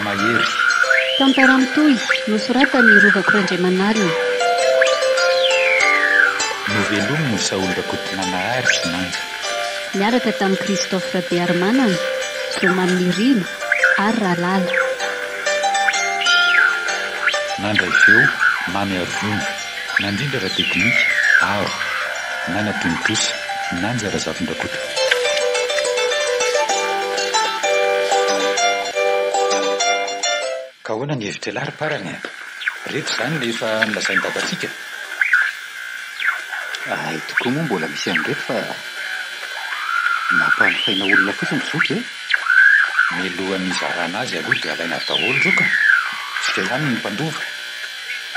Lamahery Tamparamitoy nosoratany Rovako Randriamanalina. novelomy Saolondrakotonanahary sy nanja Miaraka tamin'i Christophe Bearmanana, Zomamy Mirina ary Ralala. nandray feo mamy avony nandrindra raha teknika aro nanatonytosa nanja razavin-drakoto. Ka hoana ny hevitra lary parany reto zany rehefa nilazainy dabatsika. Ay tokoa moa mbola misy an'ireto fa nampanofaina olona fotsiny mizoky milohan'ny zarana azy aloha dia alaina daholo roka tsika ihany ny mpandova.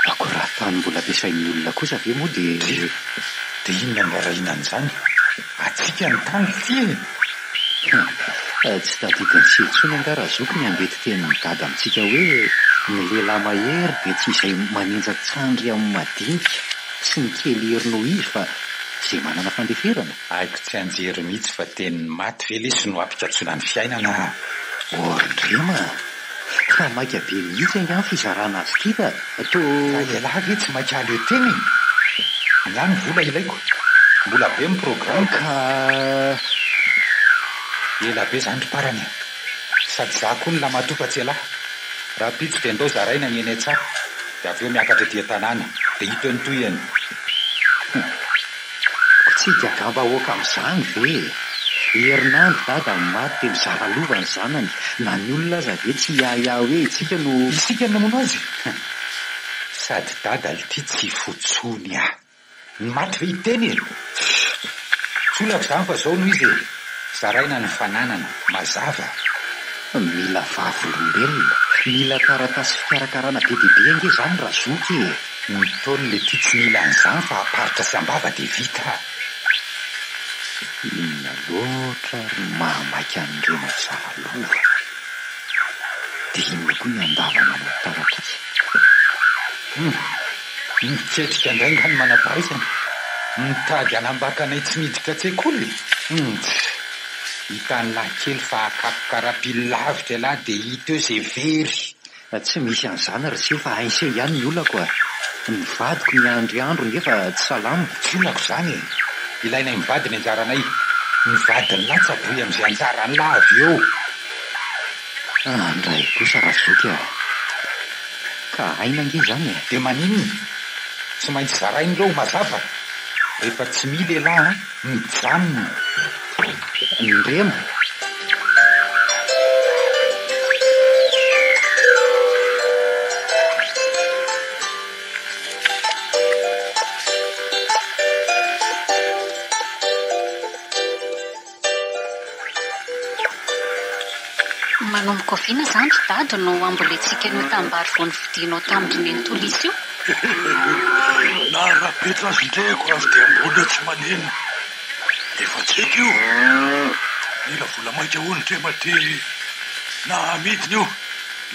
ako raha tany mbola ampiasain'ny olona kosa ve moa dia inona ny arahinan'izany atsika ny tany ty tsy tadidiny setsony angara zoky ny ambety teny midady amintsika hoe ny lehilahy mahery dia tsy izay manenjatsandry amin'ny madinika sy ny kely herinao izy fa izay manana fandeferana. Haiko tsy anjery mihitsy fa tenyny maty ve lesy no ampikatsona ny fiainana. Orindrema fa maika be mihitsy angany fizarana azy ity ka elahy ve tsy maikaly eo teny ihany vola ilaiko mbola be my programa ka ela be zany ry parany sady za koa ny lamatofatsy elahy raha pitsika indao zaraina ny eny tsara dia avy eo miakatra dia tanàna dia hito ny toyany. Tsy dia gamba hoaka amin'izany ve herinandro dada maty dia mizara lova ny zanany na ny olona aza ve tsy iaia hoe isika namono azy sady dada ity tsy fotsony ny maty ve hiteny tsolako zany fa zao no izy zaraina ny fananana mazava mila vavolombelona mila taratasy fikarakarana be dibe ange zany raha zoky ny taony le ty tsy mila an'izany fa aparitra sy ambava dia vita. Inona loatra ry mahamaika an'ireny zara lova dia inona koa ny andavana ny taratasy miketrika indrainga ny manam-pahaizana mitady anambakanay tsy miditra tsekoly hitany lahy kely fa akapokarapillavitra lahy dia hita eo zay very tsy misy an'izany ry seho fa ainseho ihany ny olako ny vadiko ny andriandro nefa tsy salamo tsy olako zany ilainay mivady ny anjaranay mivady ny latsaboy amin'izay anjarany lahy avy eo andray kosa raha zoky ka aina ange zany dia maninona tsy maintsy zarainy leo mazava rehefa tsy mila elahy mijanona ndrema manomboka oviana zany ry dado no amboletsika no tambary vao nividinao taminy ny tolisy io na rapetra azy ndreko avy dia mbola tsy maneno efa tsika io mila vola maika ho ndrema dia na amidiny io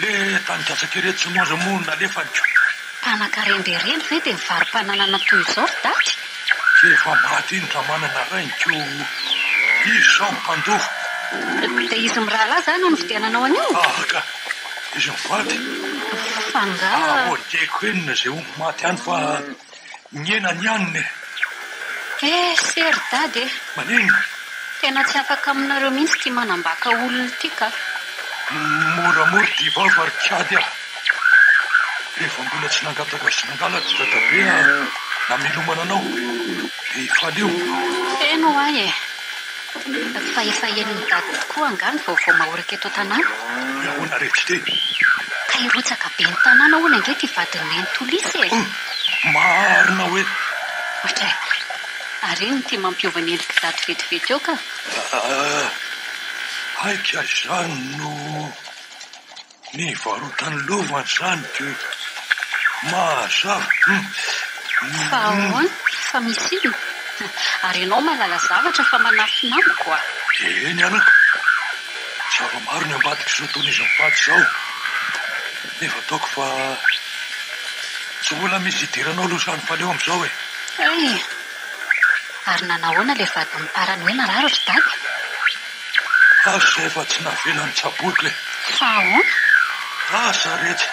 le tanykatsaka ireto tsy moaza moa nalefanyko mpanakarendrereny ve dia mivarim-pananana toy izao ry dady efa maty iny raha manana rainko izy sao mpandova dia izy mirahalahy zany no nividiananao an'io ka izy mivady fanga diako enina zay omby maty any fa nyenany aniny sery dady manina tena tsy afaka aminareo mihitsy tia manambaka olona ity ka moramora dia vavarikady rehefa mbola tsy nangataka sy nangalatra dadabe namilomana anao dia ifalio teno ahy fa efa eniny dady tokoa angany vaovao mahoraka eto tanàna ahoana rehetra te ka irotsaka be ny tanàna hoana ange ty vadinay ny tolisy marina hoe ohatray ary iny tia mampiova ny endriky dady vetivety eo ka aika zany no ny varotany lovany zany dia mazava fa ahoana fa misy ino ary ianao malala zavatra fa manafinamiko eny anaka zava-maro ny ambadika zao taon'izy mivady zao nefa ataoko fa tsy mbola misy idiranao aloha zany fa leo am'izao ary nanahoana le vady miparany hoe narary ry dady azo zay efa tsy navelany tsaboky le fa ahoana asa rehetra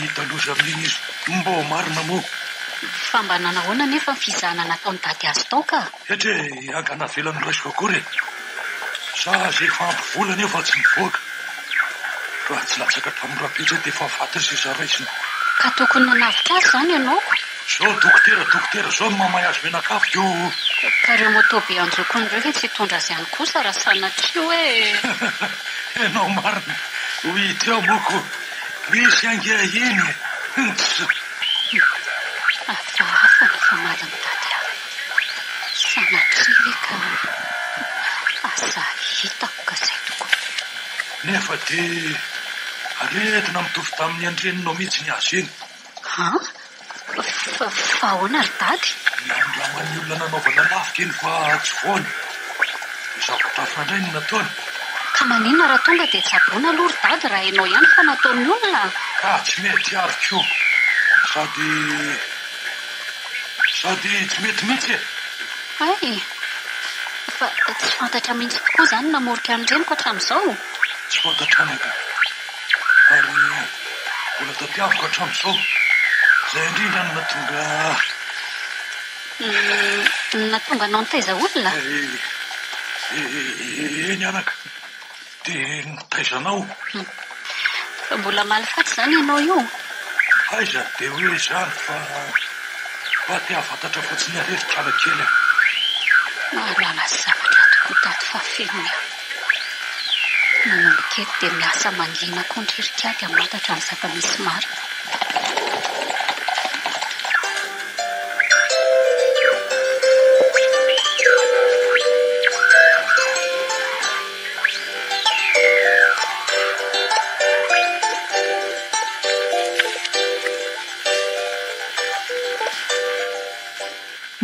hita loza amin'iny izy mbo marina moa fa mba nanahoana nefa ny fizahana nataony dady azy tao ka etre angana velany raisiko akory sa zay fampivolana efa tsy mivoaka raha tsy latsaka tamin'ny rapitra dia efa vatany sy zaraisina ka tokony nanavika azy zany ianao zao dokotera zao mamay azy menakafo io ka reo motobe anjokony reo ve tsy hitondra azy ihany kosa raha sanatria hoe ianao marina ho hity ao moko misy angia iny hafahafa ny famaly ny dady ahy sanatria ka asa hitako ka zay tokoa nefa dia aretina mitovy tamin'ny andreninao mihitsy ny azy iny fa ahoana ry dady ny andramany olona nanaovana lafika iny fa tsy voany zavatra indray ny nataony ka maninona raha tonga dia tsaboana aloha ry dady raha ianao ihany fa nataony olona ka tsy mety ariko sady tsy mety mihitsy ay fa tsy fantatra mihitsy tokoa zany namorika an'ireny ko hatramin'izao tsy fantatra anyka ary mbola tatiaviko hatramin'izao zay indrindra no natonga anao nitaiza olona eny anaka dia nitaizanao mbola malifaty zany ianao io aiza dia hoe zany fa ty afatatra fotsiny areritra ala kely mahalala zavatra tokoa dady fa fenony aho nanomboketo dia miasa mangina koa ndririkady amantatra ny zava-misy marina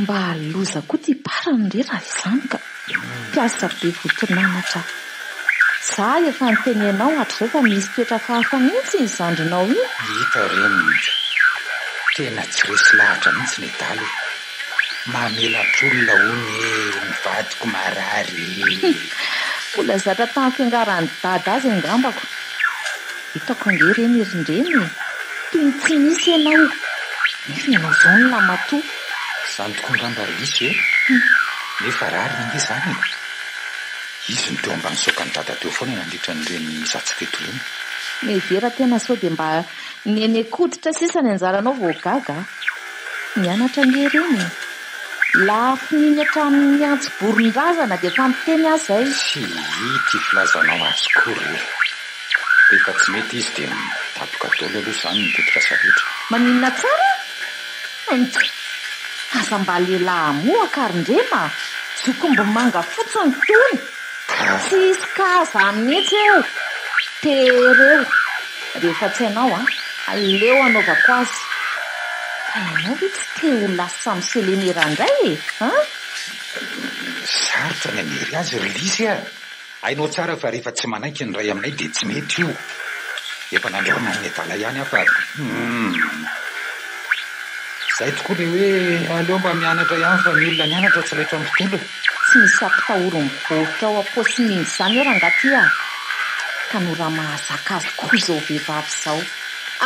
mba loza koa ty parany re raha izany ka mpiasa be votonanatra za efa nitenenao hatrizay fa misy toetra fahafa mihitsy ny zandrinao io hita reny tena tsy resy lahatra mihitsy ny dalo mamelatra olona hony mivadiko marary mbola zatra tamin'ny fiangarany dada azy angambako hitako ange reny erindreny toy ny tsy misy ianao nefa ianao zao ny lamatoa zany toko ngamba risy nefa rary inge zany izy ny teo ambany sokany dada teo foana nandritra n'ireny satsifeto reny mevera tena sao dia mba nenekoditra sisa ny anjaranao voagaga mianatra nge reny lafo niny hatramin'ny antsiborin-drazana dia efa miteny azy zay tsy hity filazanao azy kory rehefa tsy mety izy dia mitadoka dolo aloha zany mitetika saretra maninona tsara aza mba lehilahy moakarindrema zokombo manga fotsiny tony tsy isy kaza mihitsy eo tereo rehefa tsy hainao aleo anaovako azy fa ianao ve tsy te ho lasa miseleneraindray sarotra ny anery azy relisy ainao tsara fa rehefa tsy manaiky ny ray aminay dia tsy mety io efa nandraona ny adala ihany afa zay tokoa le hoe aleo mba mianatra ihany fa ny olona mianatra tsy laitra amin'ny fitolo tsy misy ampitahoro mivovotra ao aposininy zany eo raha ngaty ka nora mahazaka azy koa zao vehivavy zao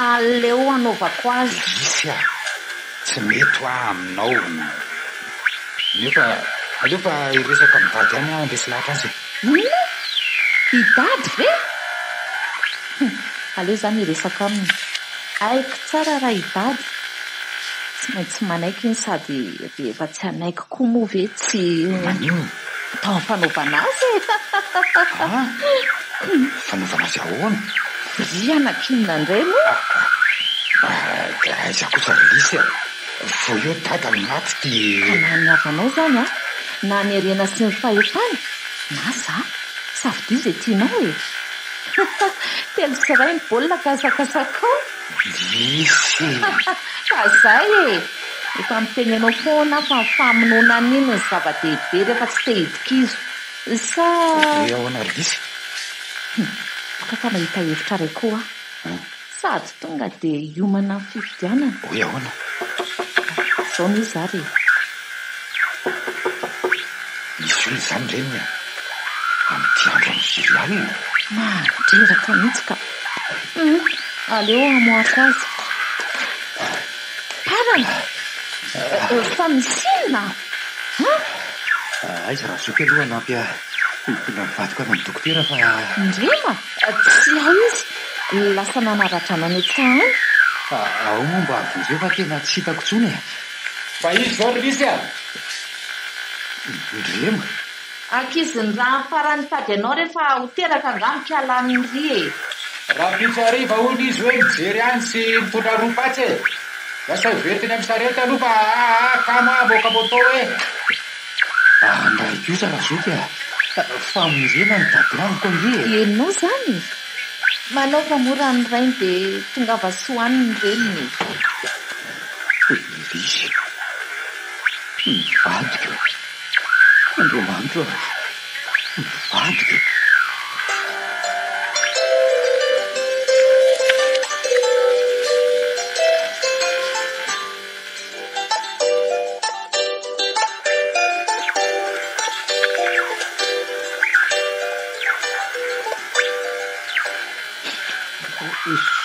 aleo anaovako azy isy tsy mety ho aminao nefa aleo fa iresaka midady ihany andresy lahatra azy inona idady ve aleo zany iresaka aminy aiko tsara raha idady tsy maintsy manaiky iny sady rehefa tsy anaiky koa moa ve tsy manino atao ny fanaovana azy fanaovana azy ahoana ry anakinina indray moa aiza kosa relisy vo eo dada maty dia na ny avanao zany na ny arena sy ny fahefana na za safidio izay tianao telo sy ray ny baolina kasakasakao isy fa zay efa mitenenao foana fa famonoana an'iny ny zava-dehibe rehefa tsy te hidikizo sa ahoana relisy afaka mahita hevitra ray koa sady tonga dia hiomana ny fifidianana hoe ahoana zao ny zary misy olona zany reny amin'ny ty andro amin'ny filialina mandreraka mihitsy ka aleo amoako azy parana fa misinina aiza raha zoky aloha anampy mpona mivadiko avy amin'ny dokotera fa ndrema tsy aho izy lasa nanaratra nany tsahany ao moa mba avonjeo fa tena tsy hitako tsony fa izy zao risy a ndrema ankizy ny raha farany tady anao rehefa hoteraka angamikalamin'ny ry e raha pitsariva ony izy hoe mijery any sy mitondra ropatsy e lasa vertiny amin'ny sarety aloha fa kamo abokaboatao hoe andraikiosa raha zoky famonjena ny dady amiko nge enao zany manao fa morany rainy dia tonga va soaniny reniny risy mivadika androamanitra mivadika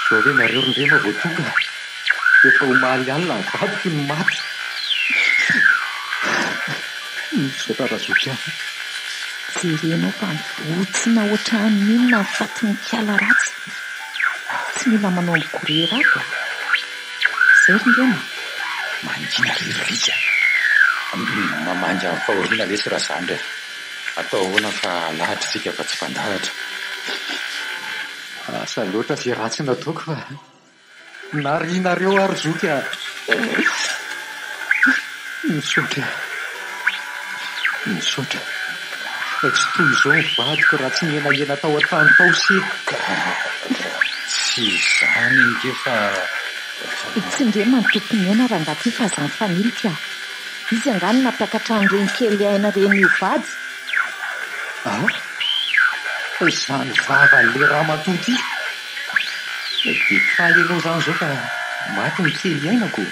zao re nareo rindrema vao tonga efa homaly alina mivadiko ny maty zotarazoky ahy jerenao fa mivotsina ohatran'inona fatiny kiala ratsy tsy mila manao mikorerato zay rindrema mangina riririzy mamanja ny fahoriana lesy raha zany re atao hoana fa lahatritsika fa tsy mpandaratra asa loatra zay ratsy nataoko fa narianareo ary zoky misotra tsy toy izao mivadiko raha tsy mienahena tao an-trano tao seka tsy zany nge fa tsy ndrema ny tompony ena raha ngaty fa zany fanilika izy angany nampiakatrany reny kely aina reny io vady zany vava le raha matoty dia faly anao zany zao ka maty ny kely ainako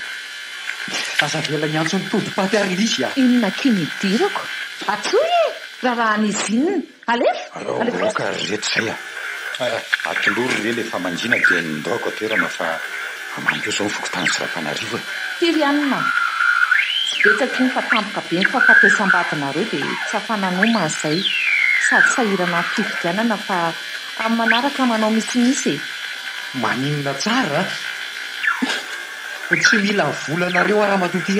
aza vela ny antso ny todi-paty ary izy inona kiny idirako atsoy e raha n'izy inona alefa rehetra zay atolory re le fa manjina dia nindaoko toerana fa amandreo zao mifokotany sy rapanarivo firy anina tsy betsaky ny fa tampoka be ny fafatesam-badinareo dia tsy afananoma zay sady sahirana fifidianana fa amin'ny manaraka manao misimisy maninona tsara tsy mila volanareo araha matoty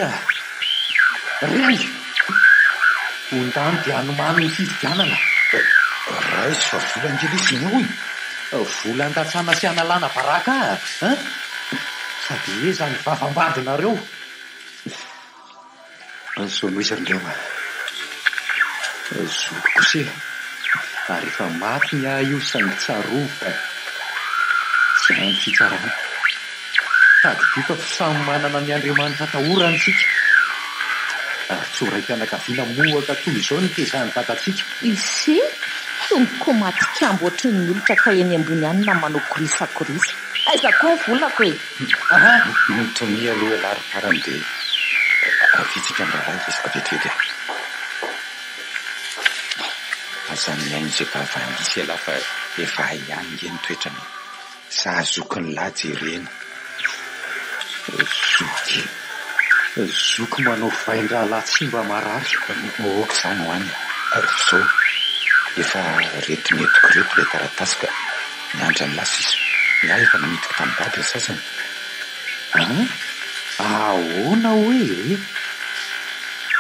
ray ondany dia anomano ny fifidianana raha izy fa volan-gelisy ny oy volan-datsana sy analana baraka sady hoe zany vavambadinareo zao no izy rindrema zoko kose ary efa maty ny io saingy tsarova tsy hainy fitsarana sady dika samy manana ny andriamanitra tahoranytsika ary tsoraikanakaviana mohaka toy izao ny tezany tatatsika isy tomoko matikambo ohatry ny olotra ka eny ambony anina manao korisakorisa aiza koa volako e notony aloha lariparany dia avitsika nraray resaka vetivety azany ainy zay vavanisy aloha fa efa ihany nge ny toetrany sa zoky ny lajerena zoky manao vaindralahy tsy mba marary oky zany hoany zao efa retinetiko reto le taratasy ka miandra ny lasa izy iah efa namitiko tamin'ny dady ny sasany ahoana hoe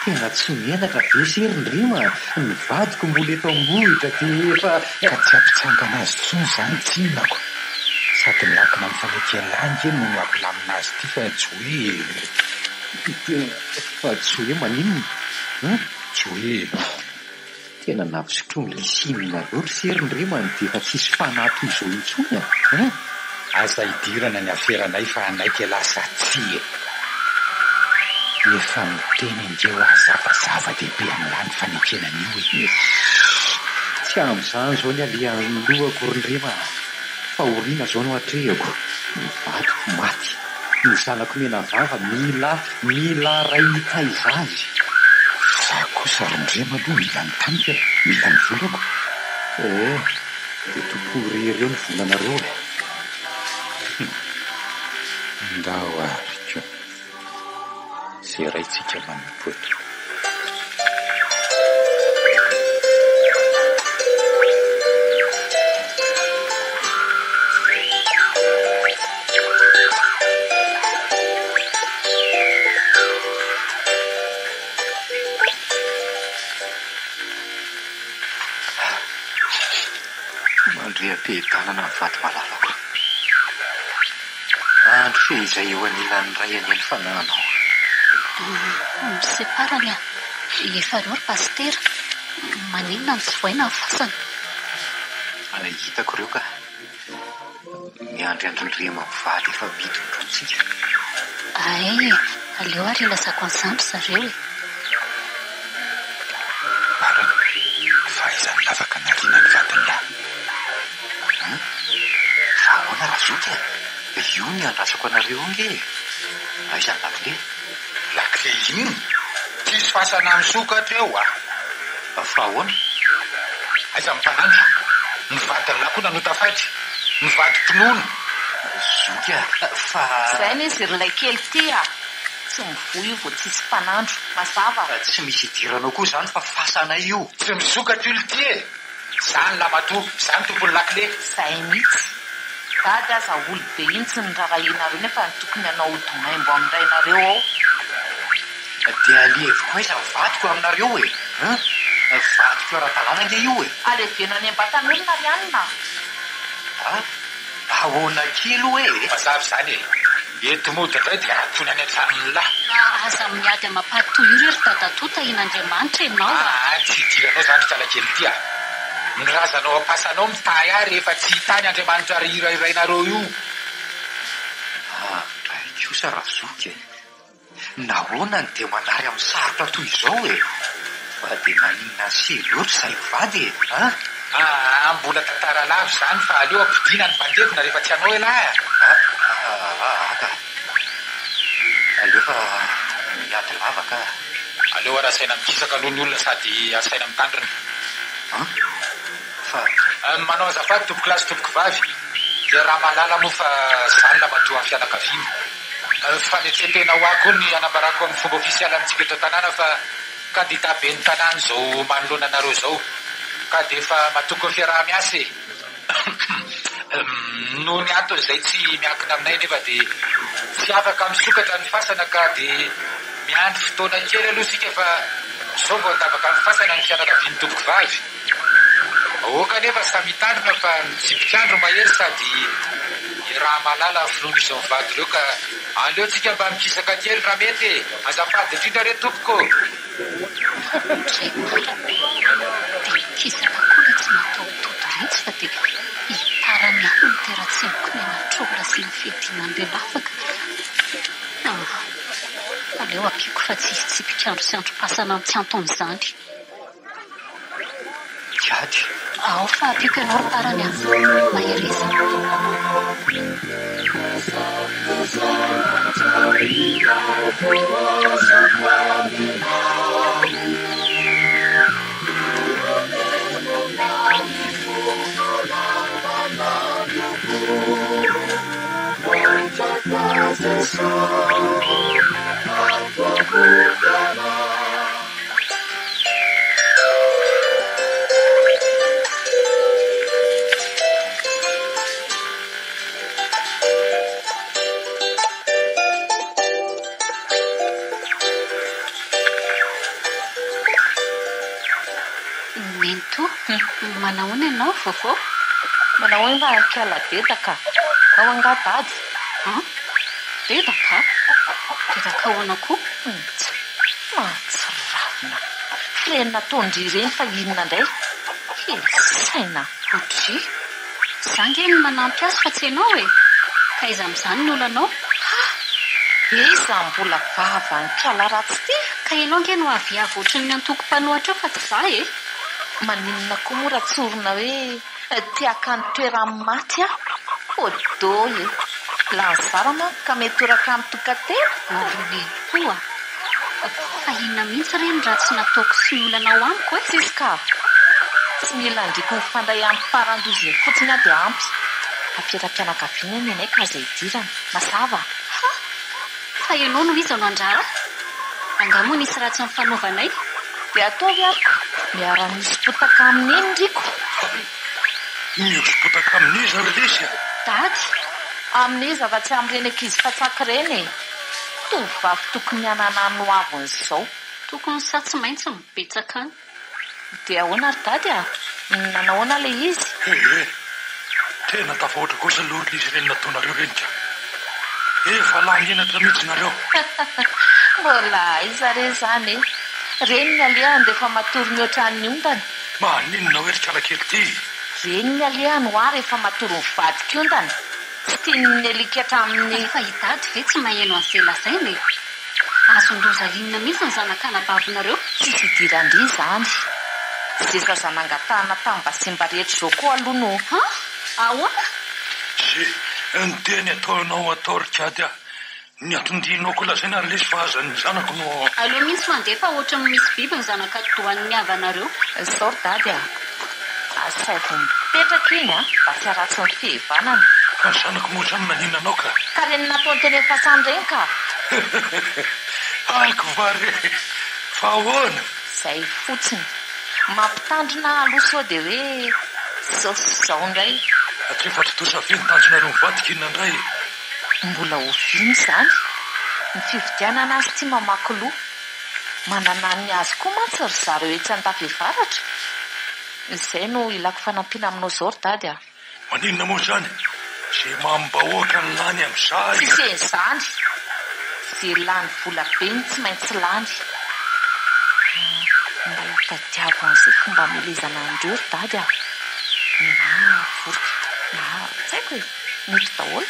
tena tsy miendatra be serindrima ny vadiko mbola eto ambohitra dia efa ka tsy ampitsangana azy tsony zany tsinako sady milakina amin'ny fanekelangy no ampilamina azy ty fa tsy hoe maninona tsy hoe tena napisotrony lisinina loatra serindrima ny dia efa tsisy fanato izao intsony asa hidirana ny aferanay fa anaiky lasa tsy efa miteny indreo azavazava dehibe amilany fanekenan'io tsy am'izany zao ny alehan'ny lohako rindrima fa oriana zao no atrehako mivadiko maty ny zanako mena vava mila ray hitaiza azy za kosa rindrema aloha mila ny tanika mila ny volako dia tompo rereo ny volanareo ndao ariko zay raintsika manompotra. Mandream-pihitanana ny vaty malalaka. Andro fehizay eo anilan'ny ray any ny fananao. Miseparany a efa reo ry pastera maninona ny tsy voaina ny fasana. Hitako ireo ka miandry androndrema mivady efa midondrontsika. Ay, aleo ary ilazako an'izandry zareo e. Parany fa izany lavaka nariana ny vatany lahy. Fa ahoana razoky io ny andrasako anareo nge. Aiza lakle? Lakle iny tsisy fasana amin'ny sokatra eo Fa ahoana? Aiza mpanandro mivadiny lahy koa nanotafaitry mivady pinono. Zoky fa zay ny izy rylay kely ty tsy mivoy io vo tsisy mpanandro mazava. Tsy misy idiranao koa zany fa fasana io. Tsy misokatra ilo ty e. Zany lamatoa zany tompony lakle. Zay mihitsy dady aza olo be intsy ny rarahinareo nefa ny tokony anao domaimbo amin'irainareo ao. Dia aleviko aiza vadiko aminareo e. Vadiko ara-dalàna nge io e. Alevena any am-batan'olona ry anina. Ahoana kely hoe. Mazavy zany e. Eto mody indray dia atony any an-tranony lahy. Aza miady amampatoy io rery dadatota in'Andriamanitra ianao. Tsy idiranao zany fialakely ty ny razanao ampasanao mitay ary rehefa tsy hitany Andriamanitra ry irairainareo io. Raiko sa razoky e. Nahoana ny dia manary amin'ny sarotra toy izao e. Fa dia maninona sy loatra zay vady e. Mbola tantara lavy zany fa aleo ampidina ny mpandevina rehefa tsy anao elahy. Aka alefa miady lavaka. Aleo arasaina mikisaka noho ny olona sady asaina mitandrina. Fa manao azafady tompoko lasy tompoko vavy dia raha malala moa fa zany la matoa amin'ny fianakaviana. Fanetsetena ho ako ny anambarako amin'ny fomba ofisialy amintsika eto tanàna fa kandida be ny tanàna zao manoloana anareo zao ka dia efa matoko ny fiaraha-miasa e. Noho ny antony izay tsy miankina aminay nefa dia tsy afaka misokatra ny fasana ka dia miandry fotoana kely aloha sika fa zao vao andavaka ny fasana ny fianakaviany tompoko vavy. Oka nefa samy mitandrina fa mitsipikandro mahery sady raha malala finoana izao mivady ireo ka aleo tsika mba mikisaka kely raha mety e. Azafady indrindra re tompoko. Kisaka koa tsy natao toto retsy fa dia hitarany ao ny teratsemboko ny anatrola sy ny fedinan'ireo lavaka. Aleo ampiko fa tsisy tsipikandro sy androm-pasana amin'ny tsy anton'izany. Kiady. Ao fa ampiko ianao ry tarany mahereza. Mento, manahoana ianao vovô? Manahoana mba ankiala betaka ao angadady. Betaka? Betaka ahoana koa? Tsy ravina. Firenina tondry ireny fa inona indray? Saina. Otry, zange ny manampy azy fa tsy ianao e. Ka iza amin'izany ny olanao? Iza mbola vava ankiala ratsy ty. Ka ianao nge no aviavy ohatry ny antoko-panoatra eo fa tsy za e. Maninona koa mora tsorona hoe tiaka ny toerany maty odo e. Lanzarana ka mety oraka amin'ny tokatena. Koa fa inona mihitsy reny raha tsy nataoko sy ny olanao amiko e. Tsisy ka tsy mila andriky ny fandray amin'ny parandoziny fotsiny dia ampy. Afiram-pianakaviana ny anay ka izay idirana. Mazava. Fa ianao no izy no andrara. Angamo nisy ratsy ny fanaovanay. Dia ataovy ariko. Miara-misy potaka amin'iny ndriko. Miosipotaka amin'izy ary lesy. Dady, amin'izy zava-tsy amin'ireny ankizy fatsaky ireny. Tovovavy tokony hanana no avon'izao. Tokony sa tsy maintsy mibetsaka any. Dia ahoana ry dady a? Nanahoana ilay izy? Tena tafahatra kosa lory izy ireny nataonareo reny ka. Efa langenatra mihitsy nareo. Mbola iza re zany. Reny ny alehany dia efa matory mihoatra ny ondana. Maninona hoe ry karakely ty? Reny ny alehany ho ary efa matory ny vadik'ondana. Tsy tiany alikatra amin'ny... Fa idady ve tsy maheno an'izay lazainy? Azon-doza inona mihitsy ny zanak'anabavonareo? Tsisy idirandry izany. Zesa zanangatahana tamin'ny Basimba rehetra izao koa aloha no... Ahoana? Ny teny ataonao atao ry kady ny atondinao koa lazaina ary lesy fa azan'ny zanako no... Aleo mihitsy mandefa ohatran'ny misy biby ny zanaka dohan'ny havanareo. Zao ry dady a. Asaiko mipetraka iny mba tsy haratsy ny fihevanana. Fa ny zanako moa zany naninanao ka. Ka reny nataony teny fasany reny ka. Aiko vare, fa ahoana? Zay fotsiny. Mampitandrina aloha sao dia hoe zao indray. Atrefa tsy tosa ve nitanjonareo mivadika inona indray? Mbola oviany izany. Ny fividianana azy tia mamaky loha. Manana ny azy koa mantsy ry zareo etsy an-tafiavaratra. Izay no ilako fanampiana aminao izao ry dady a. Maninona moa izany? Izay mambahoaka ny lany amin'izay. Tsy izany. Izay lany vola be ny tsy maintsy lany. Mba hitadiavo an'izay fomba hamelezana andreo ry dady a. Na vorika. Na tsy haiko hoe mety daholo.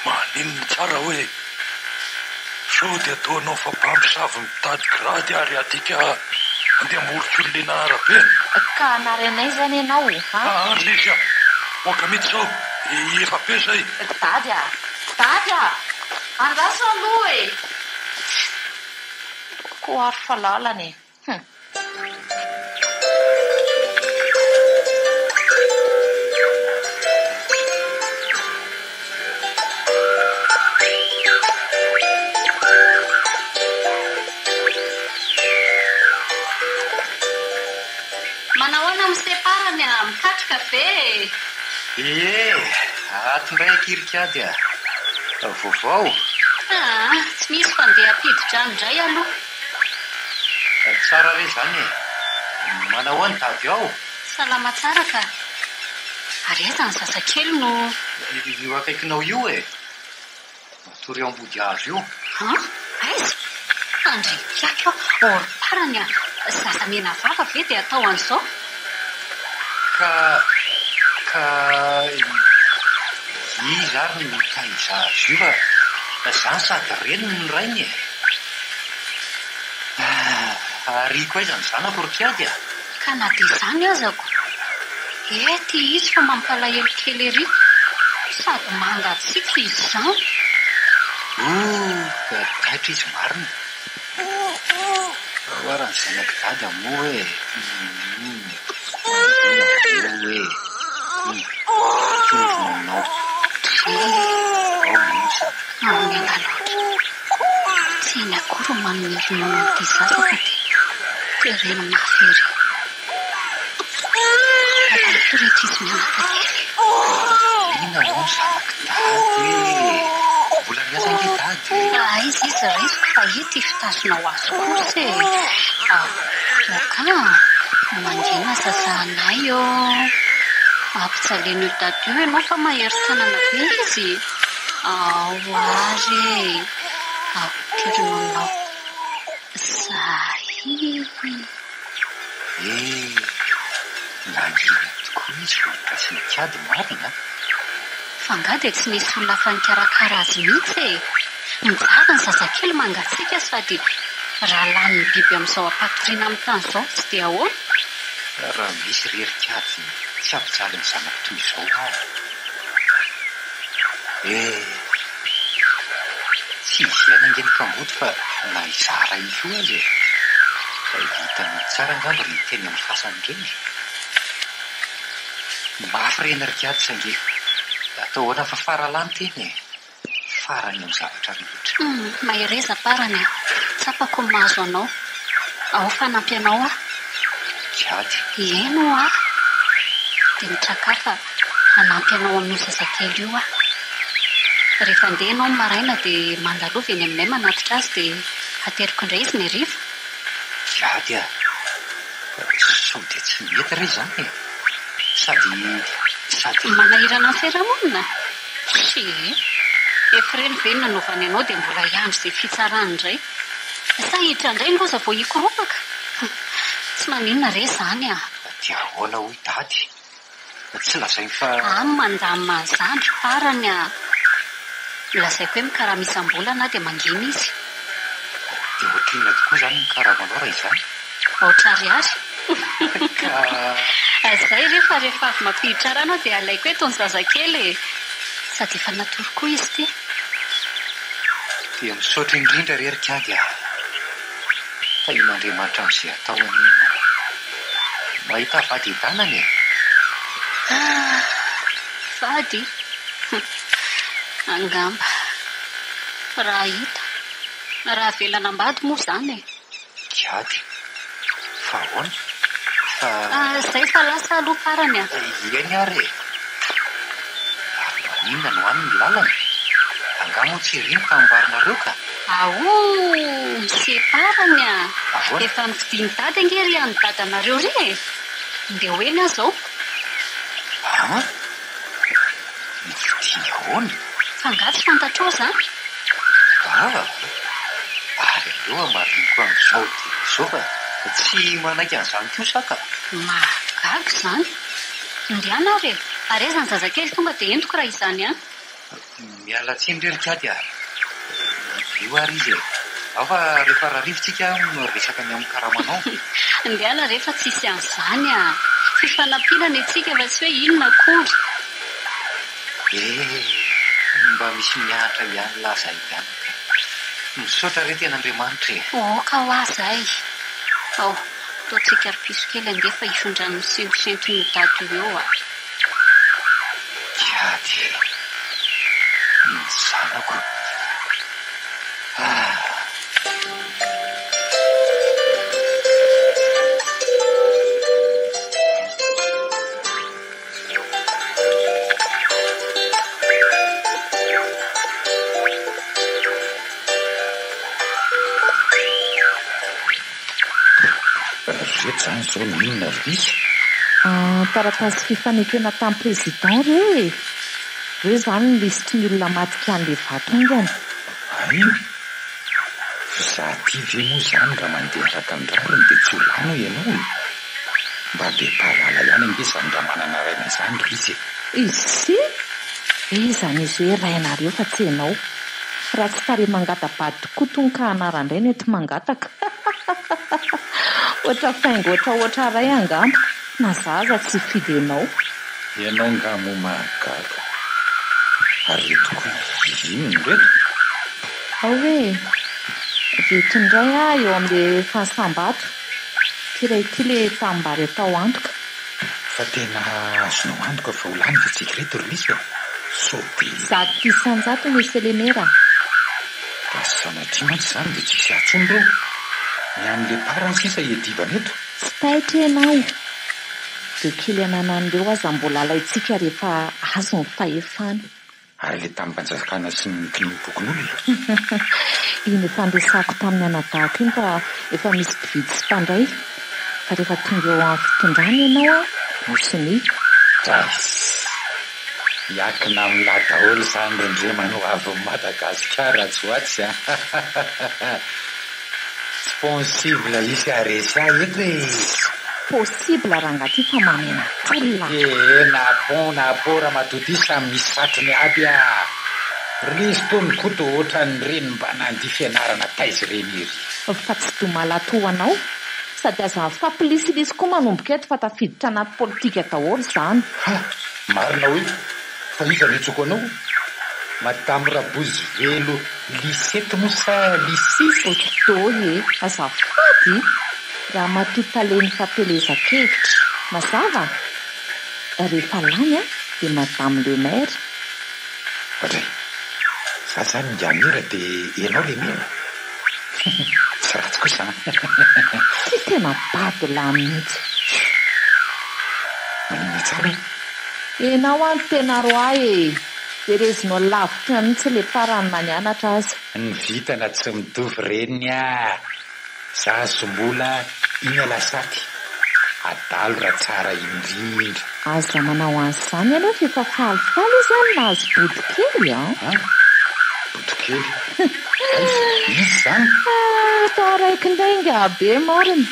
Maninona tsara hoe sao dia ataonao fa mpamosavy mitady grady ary adika andeha morok'olona arabe. Ka anaranay zany ianao. Lesy moaka mety zao efa be zay. Dady a. Dady a. Andraso aloha e. Koa ary falalany. Manahoana miseparany mikatrika ve? Atondray kirikady a. Vaovao. Tsy misy fandeha ampidi-drano indray aloha. Tsara re zany e. Manahoana tady ao? Salama tsara ka. Ary aiza ny zazakely no... Io akaikinao io e. Matory ao ambody hazo io. Aiza? Andrikiako orparany zaza mena vava ve dia atao an'izao? Ka izy ary ny mitaiza azy io fa zany sady reny ny rainy e. Ary koa aiza ny zanako ry kiady a. Ka na dia izany azako. Ty izy fa mampalahelo kely ery. Sady mangatsiaka izy izany. Ka taitra izy marina. Oharany zanako dady amoa hoe tongonao. Mamonena loatra. Tsy eny akory manome ronono amin'ity zazaka dia reny mafy ery. Rehetra izy mianaka kely. Ina ho ny zanako dady. Mbola miasa nge dady. Izy raisiko fa hita fitazona ho azo kosa e. Moka mangena sasanay eo. Ampitsaleny io dady io ianao fa mahery tanana be izy. Oary tirinonao. Nangina tokoa izy voan'gasy ny kiady marina. Fa nga dia tsy nisy olona fa nikarakara azy mihitsy e. Mijaga ny zazakely mangatsiaka sady raha lany ny biby amin'izao ampatoriana amin'ny tany izao tsy dia ahoana. Raha misy rery kiady tsy ampijaly ny zanako toy izao ary. Tsy izy anangeny kambody fa na izara io azy e. Fa hitany tsara angamba ny teny amin'ny fasany reny. Mafy reny ry kiady sange. atao hoana fa faralany teny farany amin'ny zavatra rehetra. Mahireza parany a, tsapako ny mahazo anao. Ao fanampy anao a. Kiady. Eno a. Dia mitrakafa hanampy anao amin'io zazakely io a. Rehefa andeha ianao ny maraina dia mandalova eny aminay manatitra azy dia ateriko indray izy ny hariva. Kiady a, sao dia tsy mety ry izany e. Sady manahirana ny fiarahamonina. Efa reny ve nanaovany anao dia mbola hiandro izay fitsarany indray. Sa hiditra indray ngoza vao hikoropaka. Tsy maninona re izany a. dia ahoana hoy dady, tsy lazainy fa mandamy mazany farany a. Lazaiko hoe mikaraha misam-bolana dia mangina izy. dia ohatrina tokoa izany mikaraha-manao raha izany. Ohatrariary. Azay rehefa avy mampiditra rano dia alaiko eto ny zazakely. Sady efa natory koa izy ty. dia misaotra indrindra rery Kiady a. Fa in'Andriamanitra amin'izay atao anina. Mahita vady tanany e. Vady. Angamba. Raha hita. Raha velana ambady moa izany e. Kiady. Fa ahoana? Zay fa lasa aloha farany a. Eny ary e. Inona no an'ny lalana? Angamo tsy rino tambarina ka. Separany a. Efa nividiny tady angery any dadanareo re. Nde hoeny aho zao. Nividiny ahoana? Fangatsy fantatrao izany. Ary aleo amariniko amin'izao dia izao fa tsy manaiky an'izany koa saka. Mahagaga izany. Indiana re. Areza ny zazakely tonga dia entiko raha izany any. Miala tsiny rery Kiady a. Io ary izy e. Ao fa rehefa rarivotsika resaka ny amin'ny karamanao. Indiana rehefa tsisy an'izany a. Fifanampiana etsika fa tsy hoe inona akory. Mba misy miahatra ihany laza ihany. Misaotra re ten'Andriamanitra e. Ka ho azay. Ataotsika ry-piso kely andefa hifindran'ny sentosenton'ny dado eo a. Kiady. Ny zanako. Zany zao minona risy. Taratasy fifanekena tamin'ny président re. Reo izany ny lisitry ny olona matika an'ilay vatongany. Za ty ve moa izany raha mandeha raka ny rariny dia tsy ho lano ianao. Mba be pahalala ihany ange izany raha manana raina izany risy. Izy izany izy hoe rainareo fa tsy ianao. Raha tsy tare mangata-bady tokoa tony ka anarandray ny ety mangataka. Oatra faingo oatra ray angamba. Na zaza tsy fidy anao. Ianao ngamo mahagaga. Ary retoko inona reto? Hoe reto indray eo amin'ilay fahasambato. Ty le tambary atao antoka. Fa tena azonao antoka fa ho lany fa tsika reto risy a. Zato isanjato ny selenera. Ka sanatria mantsy izany dia tsisy atsony reo. Ny amin'ilay parany sisa hiadivana eto. Tsy taitra ianao. Dia kely ananan'ireo aza mbola alaitsika rehefa azo ny fahefany. Ary ilay tamin'ny mpanjakana sy ny mpinopokon'olona. Iny efa andresako tamin'ny anadahako iny fa efa misy mpividy sy mpandray. Fa rehefa tonga eo amin'ny fitondrany ianao mosiny. Iakina amin'ny daholo izany rendremano avy Madagasikara tsoatsy a. Tsy possible isy aresa eto e. Possible raha angaty fa mamena tolona. Napô raha matoty samy misy satrony aby a. Risy tony koto ohatran'ny reny mba nandia fianarana taizy reny iry. Fa tsy domalato anao. Sady aza fampilisy koa manomboka eto fa tafiditra anaty politika daholo izany. Marina hoe fa iza nitsoko anao? Madame Rabozy Velo liseto mosa lisisy? Doye azafady. Raha matotaleny fampelezan-kevitra. Mazava? Rehefa lany dia Madame le Maire Ohatray za zany ngamera dia ianao le mena tsy ratsy kosa ty tena badolahy mihitsy. manina tsara ianao any tena roay de rezinao lavitra mihitsy le farany manianatra azy. ny vitana tsy mitovy reniny za sombola iny alasaty adalo raha tsara indrindra. aza manao an'izany ianao fefa falifaly izany mahazo bodikely bodikely izy zany atao raiky ndainga be mariny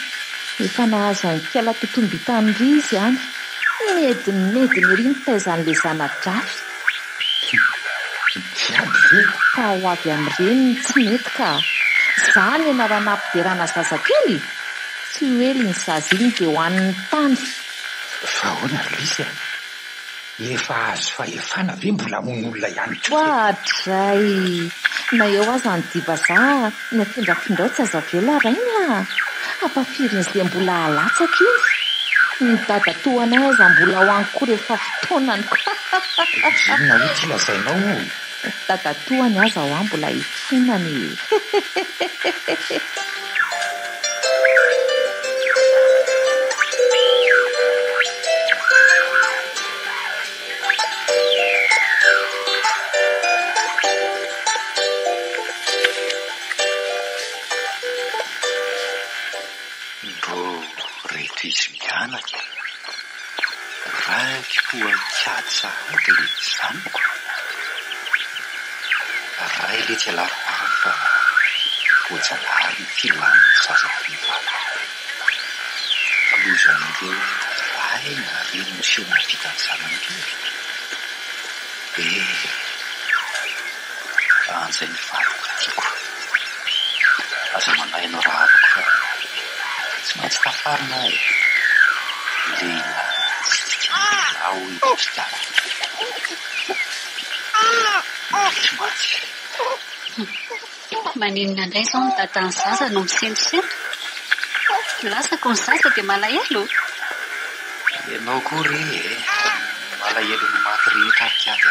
efa nahazany kiala totombitandry izy any medinymediny ry nitaizan'le zanadrafy jiaby ve ka ho avy amin'ireny tsy mety ka zany ianarana-nampiderana zazakely tsy hoely ny zaza iny dia ho an'ny tany. fa hoana lisy efa azo fahefana ve mbola mon'olona ihany ko hoatray na eo aza ny divaza nafindrafindrao tsy aza vela raina ampafirin'izay mbola alatsaka iny ny dadatoanay aza mbola ho any koa rehefa fotoanany inona hoe tsy lazainao dadatoany aza ho any mbola hifonany. rehetra izy mianaka raiky koa kiady sahady le zanako ray le tsy alaroary fa voajalary ny filany zaza vehivavy lozan'ireo ray na reny miseho vita ny zanany kely anjay ny vadiko tiako aza manainao raha avako fa tsy maintsy tafarina leila ao ipiana tsy maintsy maninona indray zao nydatany zaza no misendrisendry lasako ny zaza dia malahelo ianao koa re malahelo ny maty rehetra arikady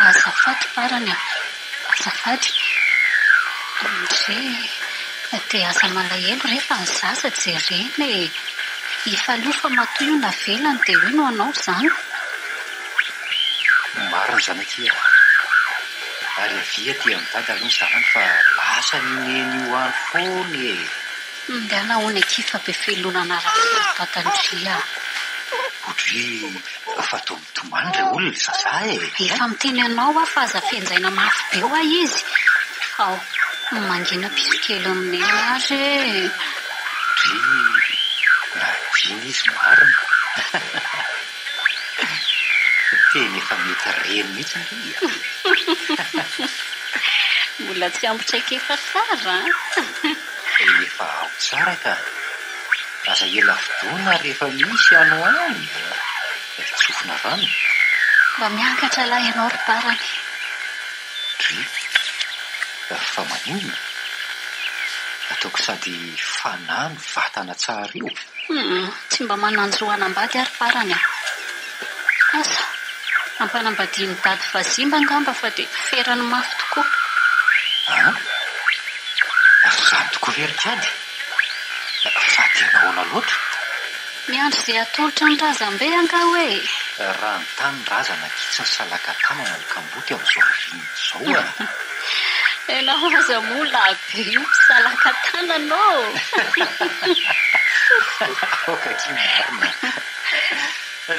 azafady farany azafady ndre dia aza malahelo rehefa ny zaza jereny ifalofa matoy io na velany dia hoe no anao zany mariny zanakia ary avia tia mitady aloha ny zanany fa lasa nineny io any fony dia anahoana kifa be felonana ratatandria otry fa to mitomany re olona zaza efa miteny anao fa aza fianjaina mafy be ho a izy ao mangina pisokely amin'ny azy otry nadiny izy marina teny efa mety reny mihitsy ndria mbola tsy ambotraika efa tsara efa ao tsara ka aza ela vidona rehefa misy ano any tsofina rano mba miakatra lahy ianao ry barany dry fa maninona ataoko sady fanano vatana tsara io tsy mba mananjoanambady ary barany asa ampanambadiany dady vazimba ngamba fa dia ferany mafy tokoa zany tokoa verikady fa dia nahoana loatra miandro izay atolotra ny razam-be anga hoe raha ny tany ny razana kitsy ny salaka tanana ny kamboty amin'izao riny zao ianao aza mola be io salaka tananao okaky marina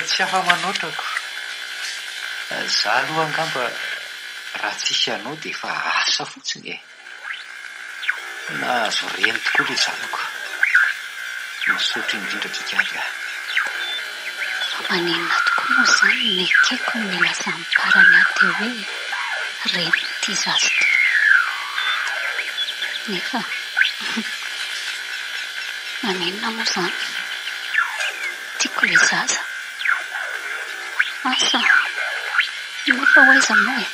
tsy afa-manotrako za aloha angamba raha tsisy anao dia efa asa fotsiny na azo reny tokoa le zanako misaotra indrindra kikady manenina tokoa moa zany nekeko ny milazamparany ahy teo hoe reny ty zazy ty nefa manenina moa zany tiako le zaza asa nefa ho aiza moa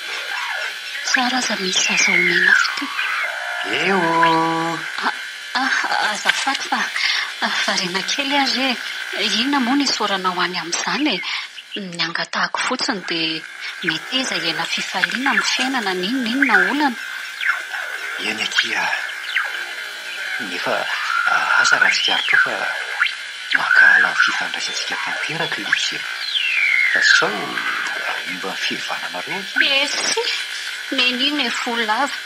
tsara aza misy zaza omena fity eo azafady fa varena kely azy inona moa ny isorana ho any amin'izany ny angatahako fotsiny dia mety eza ena fifaliana amin'ny fiainana ninona olana. Eny akia nefa asa raha tsikaritra fa makahala fifandraisantsika tanteraka izy fa sao mba fivananareo mesy menina e folava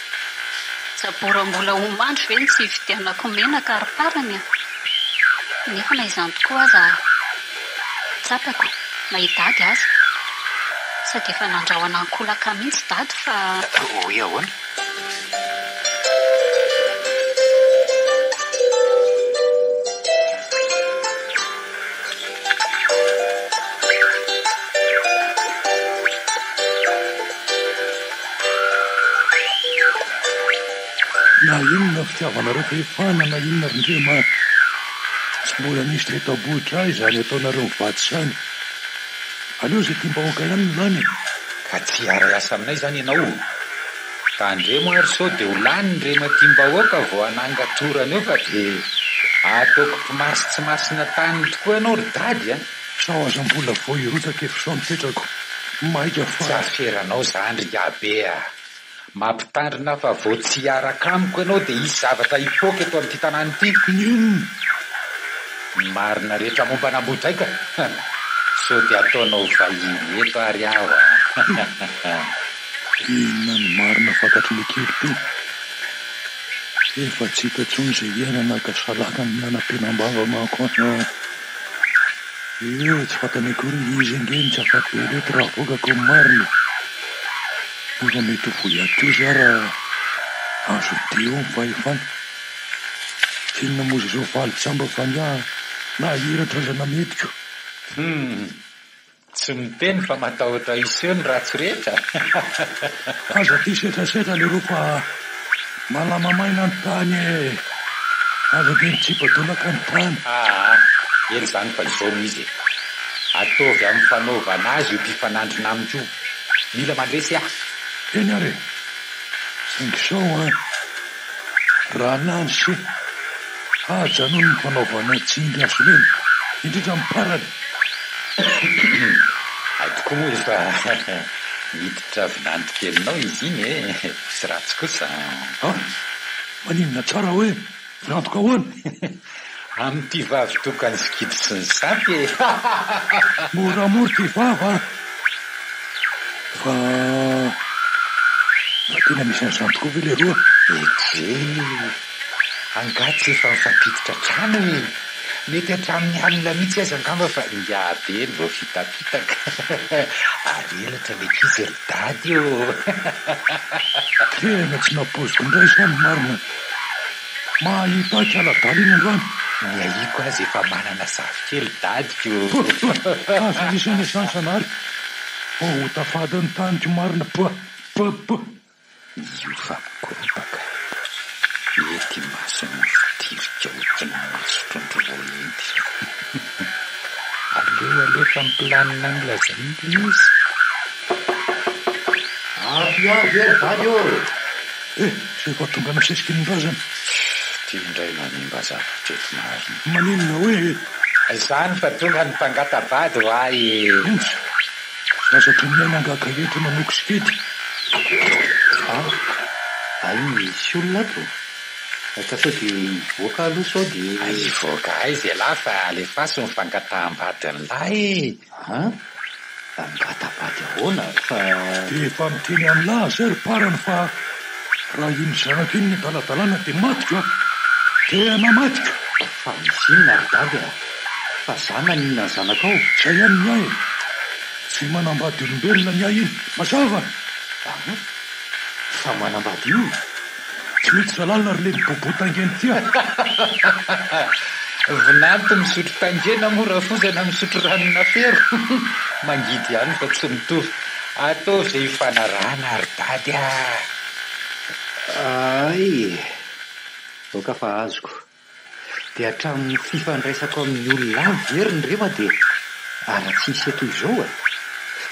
saborambola homandry ve ny tsy hividianako menaka ariparany a nefa na izany tokoa aza tsapako mahidady aza sady efa nandrahoana ankolaka mihitsy dady fa oe ahoana na inona fitiavanareo fa efanana inona rindrema tsy mbola nisy reto abohitra ahy izany ataonareo mivaty izany aleo izay tia mbahoaka ihany no lany ka tsy ara asa aminay izany ianao tandremo ary sao dia ho lany ny rema tia mbahoaka vao anangatorana eo ka dia ataoko mpimasy tsy masina tany tokoa ianao ry dady a sao aza mbola vao irotsaka efisao mipetrako maika fa tsy aferanao zany ry abe a mampitandrina fa vao tsy hiaraka amiko ianao dia isy zavatra hipoka eto amin'ity tanàny ity ny marina rehetra momba nambodraika sao dia ataonao vahiny eto ary aho inona ny marina fakatry le kely ty efa tsy hita ntsony izay iainana ka salaka ny mianam-penambava mako tsy fantany akory izy angeny tsy afaty be lety raha vokako ny marina efa mety ho voiatozy ara azo deo ny fahefana tsinona mozy zao valitsamba fa nya na hiratra aza nametiko tsy miteny fa matahotra iseho ny ratsy rehetra aza ty setrasetra lereo fa malamamaina ny tany aza dia mitsipatolaka ny tany ely zany fa izaono izy ataovy amin'ny fanaovana azy io mpifanandrina amiko mila mandresy aho eny are saingisao raha lany se ajano ny fanaovana tsindry azo leny indrindra miparany atoko mory fa miditra vinantokelinao izy iny sy ratsy kosa maninona tsara hoe vinantoka ahoany amin'ity vavy tokany sikidry sy ny sampy moramora ty vava fa tena misy an'izany tokoa ve le roa angatsy efa mifampiditra trano mety hatramin'ny alina mihitsy aza angamba fa miabe ny vao fitapitaka ary elatra mety izy ry dady io tena tsy napoziko indray izany marina mahita kaladala iny androany ny aiko azy efa manana zavokely dadiko azo isany esansanary ho tafady ny tanyko marina io fa mikorobaka ety masony fitirika otrany sotrondrovoenty aleo alefa mpilanina ny lazan'ila izy aviavy ery dady eo zay fa tonga nasesika ny razana tia indray manimba zavotreto marina maninona hoe izany fa tonga ny mpangatabady ho ahy zasatra miaina angaka etra manoko sikety ay misy olona to ka sao dia mivoaka aloha sao dia ivoaka aizy elahy fa alefaso ny fangataham-bady an'lahy angatabady ahoana fa dia efa miteny amin'lahy zay ry parany fa raha iny zanako iny ny daladalana dia matiko tena matiko fa misy inona ry dady fa zana ninona ny zanakao zay ihany ny ahy tsy manambady olombelona ny ahy iny mazava fa manambady io tsy mety zalalina ry le mibobotangeny tia vinanto misotro tangena mora fozana misotro ranona fero mangidy ihany fa tsy mitovy atao zay hifanarahana ry dady ay voaka fa azoko dia hatramin'ny fifandraisako amin'ny olona very ny rema dia ara-tsy isy eto izao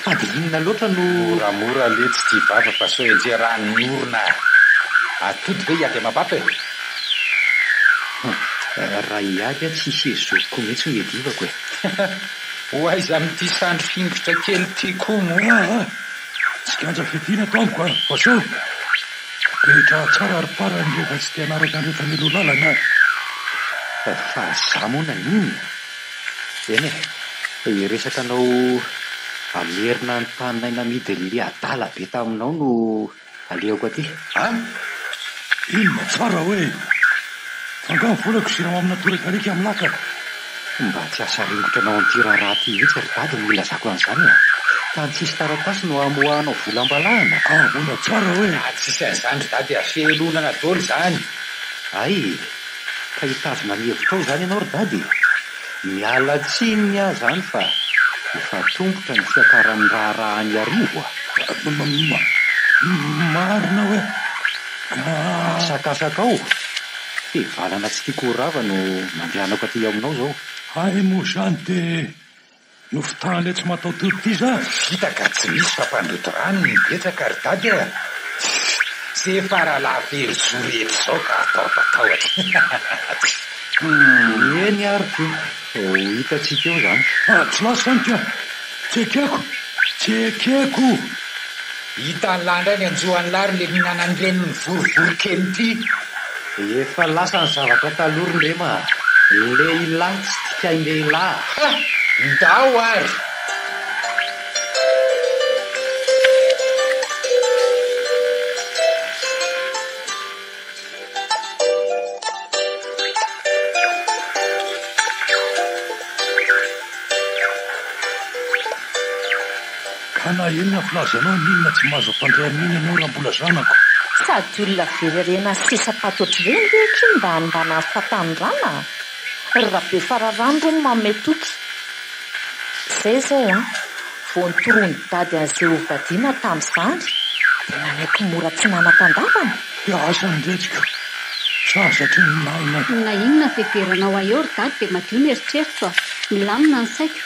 fa dia inona loatra no moramora le tsy tia vava fa sao enjea raha ny orona atody ve hiady amabapa raha hiady a tsy isy ezoko mihitsy ny edivako ho aiza amin'ity sandro fingotra kely ty koa mo tsy kanja fidina taoko a fasao rehetra tsara aryparany rehefa tsy tianaraka andrefa milo lalana fa za moana ninona eny resaka anao amerina ny taninaina midy le adala be taminao no aleoko aty inona tsara hoe fangano volako sirama amina torekarika amin'ny laka mba tsy asa ringotra anao an'ity raharaha ty mihitsy ry tady no milazako an'izany tany tsisy taratasy no amoahanao volam-balahana vola tsara hoe tsisy an'izany tady afelonana dolo zany ay ka hitazona mihevitra ao zany ianao ry dady miala tsiny ny ahy zany fa efa tombotra ny fiakaran'ny raharaha any arivo marina hoe asakasaka ao valana tsy tiako rava no mandehanako aty aminao zao ay mo zany de nofitahany tsy mataotory ty za vitaka tsy misy fampandoto rano mibetsaka ry dady ze faralahavelo zo rehetra zao ka ataopataotra eny ary ty hitatsika eo zany tsy lasy zany tia tsekeko hitany landray ny anjohan'ny lary le mihinanan'ireny ny vorovory kely ty efa lasa ny zavatra talorondrema le ilahy tsy tikai lehilahy ndao ary kana enina filazanao ninona tsy mahazo ampandray amin'iny anao raha mbola zanako sady olona vererena sisapatotra reny rehetra mba hanibana fatanyrana rabe fararano ro mametoky zay zao vo nitorony dady an'izay hovadiana tamin'izany dia nanaiko mora tsy nanatandavana asa nydretsika sasatry ninaina na inona veveranao aeo ry dady dia madio ny eritreritro milamina ny saiko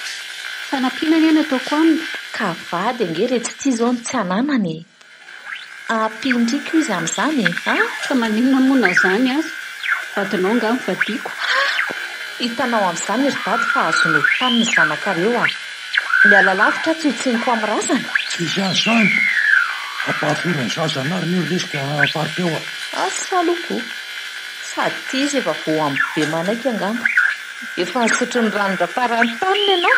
fanampiana ny eny ataoko aminy ka vady ange rehetra ty zao ny tsy ananany ampindriko izy amin'izany fa maninona moana zany azy vadinao nga mivadiako hitanao amin'izany ry dady fa azono tany ny zanakareo miala lavitra tsy hotsiniko amin'ny razana tsy zany zany ampahafirany zazanary ny resika apariteo saloko sady ty izy efa vo amin'ny be manaiky angamba efa nisotro ny ranondra farany taniny ianao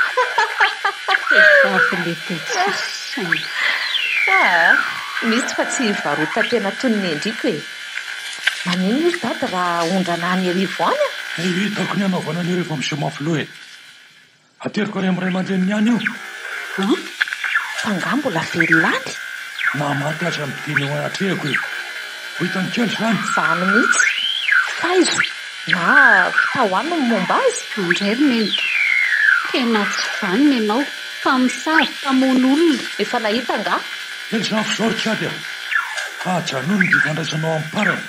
misy fa tsy varota tena tony ny endriko manino ry dady raha ondrana any arivo any hitako ny anaovana ny rehefa misy mafilo ateriko ary amin'ray aman-dreniny any io fanga mbola velilany namaty aza midiny ho atrehako ho hitany kely zany zany mihitsy faizo na fitahoany ny momba azy andray ry menito tena tsy vaniny ianao fa misavy tamon'olona efa nahita nga ely zany fisaoritsy ady ajanony ny fandraisanao amin'ny parany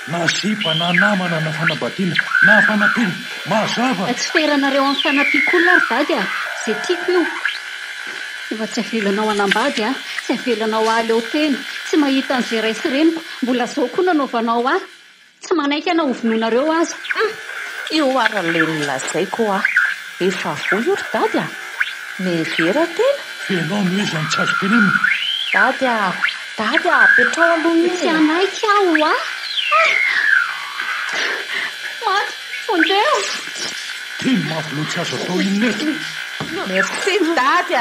na sipa na namana na fanabadiana na fanampiana mazava tsy feranareo amin'ny fanampiakolona ry dady zay tiako io efa tsy avelanao anambady tsy avelanao aly eo tena tsy mahita an'izay raisy reniko mbola zao koa nanaovanao tsy manaiky ana hovinonareo azy io arale nylazaiko efa vo io ry dady mevera tena fenao no izy any tsy azo tenenina dady apetrao aloha tsy anaiky aho maty fondreo tiny mafilo tsy azo atao inoneto merci dady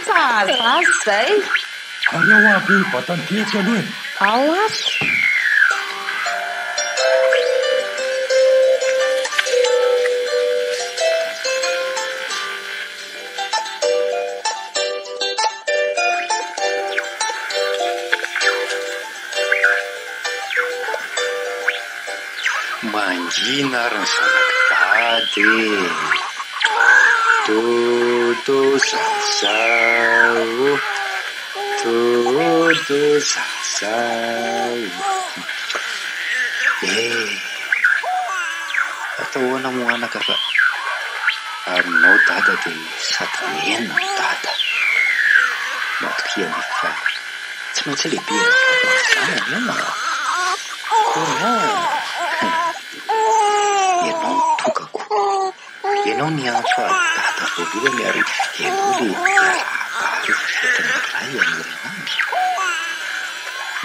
sazazy zay ary ao aby batany tietsy aloha ao azo mangina ary ny zanakidady dodo zazao dodo zazao atao hoana moanaka fa aminao dada dia sady mena ny dada matokiana fa tsy maintsy lehibe zanany ianao tokako eny ianao niantso adata voalohany ary ianao le diarabary fefetinaray anorenandro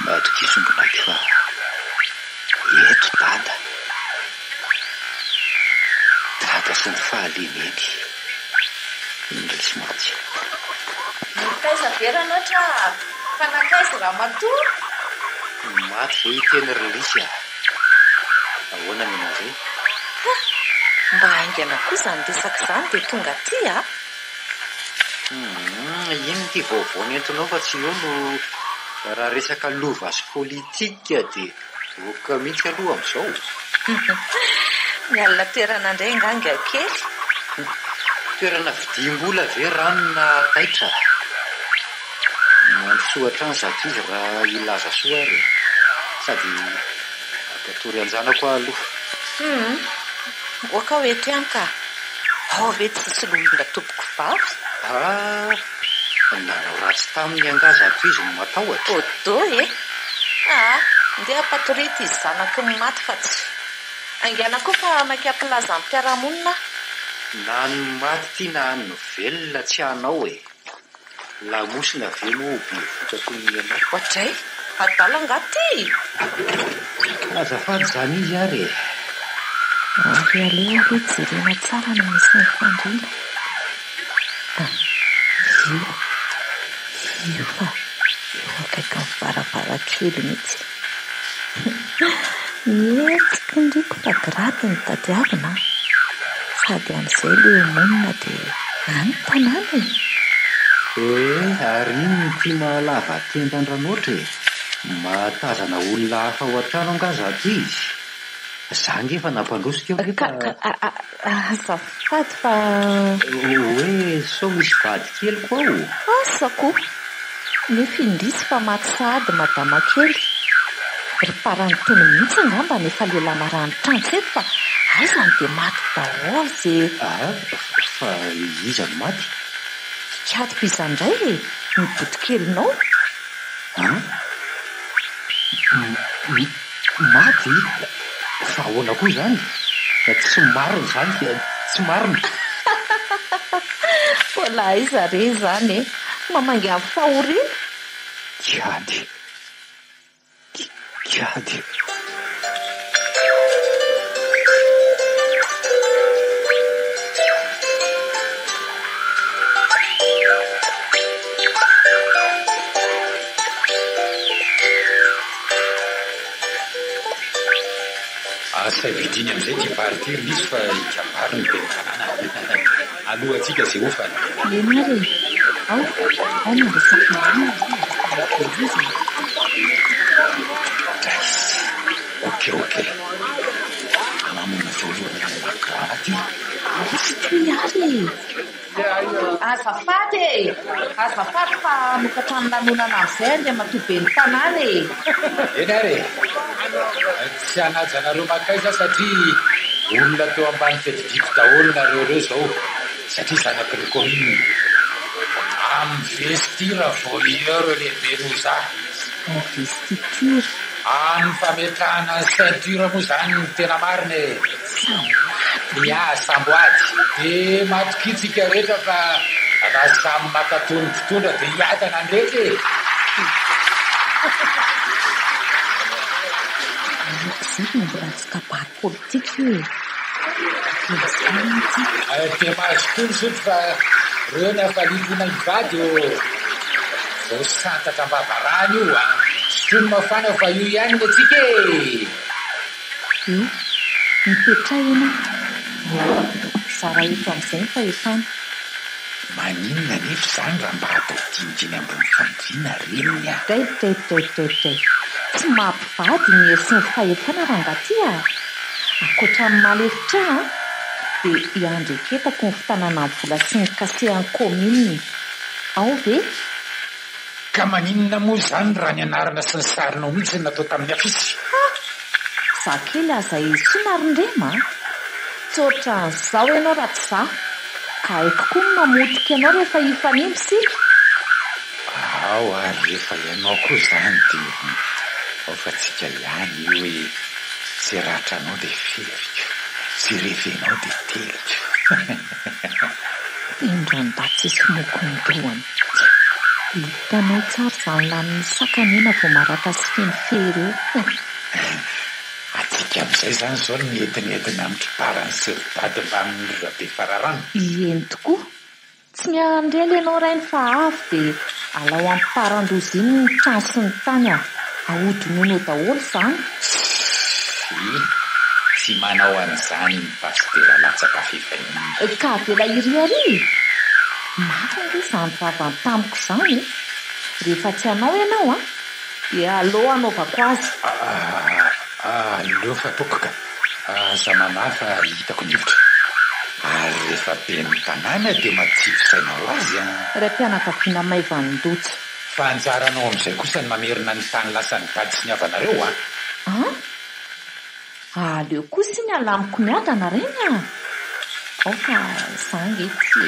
mahatokisongonaky fa eto dada sy ny fahalemeny indrisy matsy nikaiza verana oatra fa nakaizy raha matoa maty zay tena relisy ahoana minao zay mba haingana kosa ny resaka izany dia tonga ty iny ty vaovao nentinao fa tsy eo no raha resaka lova sy politika dia voka mihitsy aloha amin'izao mialina toerana indray nganga kely toerana vidim-bola ve ranona taitra mandrosoatra any zato izy raha ilaza soa ary sady apatory anjanako aloha oka hoe ty any ka ao ve tsy solohinga tompoko vavy nanao ratsy tamin'ny angazato izy no matahotra odo ndeha apatority izy zanaky ny maty fa tsy angana koa fa makiampilaza ny mpiaramonina na ny maty ty na ny velona tsy hanao lamosina velo be votra toy ny ianao ohatray adala angaty azafady zany izy ary ary aleo hoe jerena tsara no misy ny fandrina io fa eo akaiky ny varavarakely mihitsy etsika ndriko fa graty ny tadiavina sady amin'izay le monina dia any tanàna ary iny ty mahalava tendan-dranoatra matazana olona hafa ao an-trano angazato izy za ngefa nampandrosika azafady fa hoe sao misy vady kely koa asako nefa indrisy fa maty sady madama kely ry parany tony mihitsy angamba nefa lelana ranotrano eto fa aizany dia maty daholo zay fa iza no maty kiato izandray ny botokelinao maty fa ahoana koa zany tsy marina zany dia tsy marina vola iza re zany mamangy amin'ny fahoriana kiady asa vidiny amin'izay ty partir misy fa ikabary ny teny tanàna aloha atsika zay ofany lenary ao maresaky oke mamona voalohany any makrana ty sy ty ary azafady fa nokatrany lanonana amin'izay andea matobe ny tanàna eny ary tsy anajanareo makaiza satria olona teo ambany fetidipo daholo nareo reo zao satria zanaky ny commune amin'ny vestira volieur lehibe no za investiture amin'ny fametrahana ceinture moa zany ny tena mariny samboady de matokitsika rehetra fa raha samy makatony mpitondra de hiatana ndraiky mbola tsy kabary politika de mahazo tono sotro fa reo ny afalitina hivady vao santatra mbavarany io sotrono mafana fa io ihany ny atsika mipetra ena zara eto amin'izay fa efany maninona nefa zany raha mba atao dinidiny ambony fandriana reniny dray tsy mampivady ny hery sy ny fahefana rangaty akoatra ny malefitra dia iandreketako ny fitanana ny vola sy ny kasehany commune ao ve ka maninona moa zany raha ny anarana sy ny sarinao mihitsy natao tamin'ny afisy za kely aza izy tsy narindrema tsotra n'izao ianao raha tsy za ka haiko koa no mamotika ianao rehefa hifanimposika ao ary rehefa ianao koa zany dia ao fa tsika ihany io hoe tsy ratranao dia feriko tsy revenao dia telika indrany da tsisy mokony dohany hitanao tsara zany lan'ny sakanena vo maratra sy fenifery eo atsika amin'izay zany zao ny entinentina mitriparany sy ridady mba amin'ny rabe fararano eny tokoa tsy miandrely ianao rainy fa avy dia alao ampiparandozy iny ny trano sy ny tany ahodinono daholo izany tsy manao an'izany ny pastera latsaka fivainina ka vela iriary marina ve izany vavany tamiko izany rehefa tsy hanao ianao dia aleo anaovako azy aleo fataoko ka aza manafa hitako nivitra ary rehefa be ny tanàna dia matsiro sainao azy ray mpianakaviana maivanindotsa fa anjaranao amin'izay kosa ny mamerina ny tany lasa ny dady sy ny havanareo aleo kosa ny alamiko miadana reny ao ka zangy ety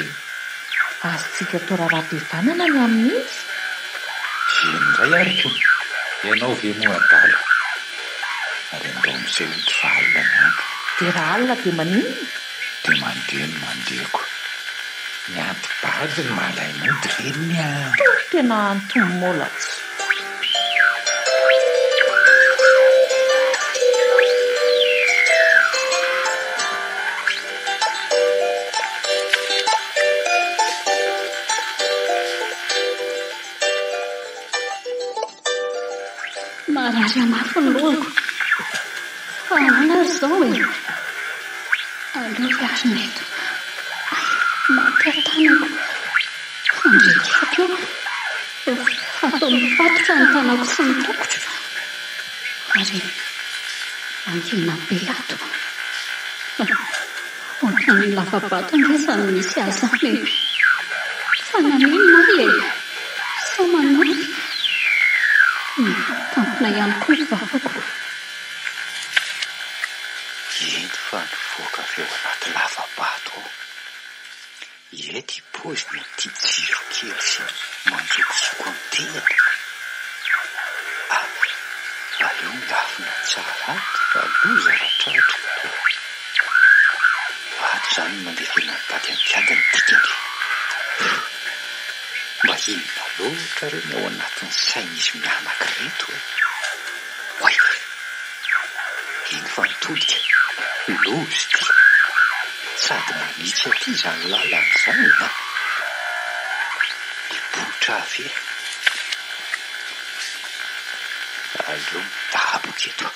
azotsika torarabe vanana ny amin'izy indray ariko ianao ve moadalo ary andao amin'izay oty fa alina ny andro dia raha alina dia maninona dia mandeha ny mandehako ny antibady ny malainody reniny tena antomo-molatsy marary amafy ny lohako fa anary zao aleo fiarina eto mampiatanako fandrekako eo fatao mifatotra ny tanako sy ny tokotra ary angina be ato ohatrany lavabato ndrasany misy azany fa naninona sa manary tampona ihany koa ny vavako ety fa nivoaka avy eo anaty lavabato ety poziny ty jiro kely sy manjokosoko amin'ny tenany aleo milafina tsara fa loza ratratra ato zany mandefena tady antiadany dikany mba inona loatra reny ao anatin'ny saina izy mianankireto oay iny fa mitolika lozy ty sady manitsy aty zany lalany zany mipotra avy aleo midaboka eto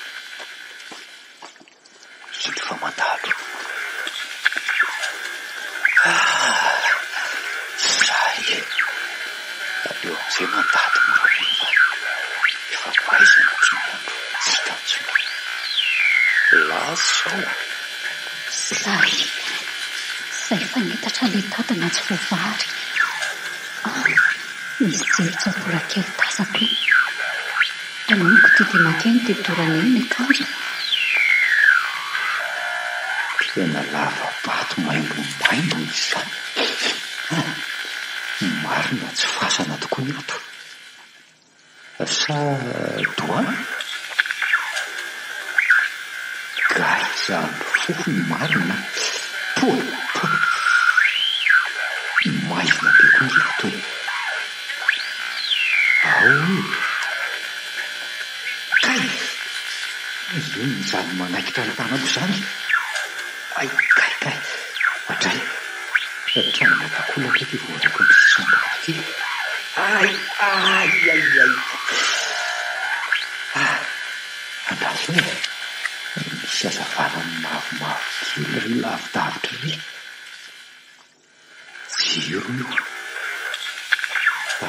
iny fa mandalo zay aleo am'izay mandady moramora efa maizana ty andro tsy tanjona laza zao zay fanetatra le dadana tsy voavary misy jeritsaborakely tazako anoniko ty dia makeny ty doraneny ny akanjo tena lavabato maimbomaimbo izy zany marina tsy fasana tokoa ny ato sa doany gaizany fofony marina maizina be koa ny ato kay io ny zany manaikitra ny tanako zany kay atray tranona takolaka ty voarako ny sisambavy ty andazo misy azavanany mavomavo kely ry lavidavitra ry jiro io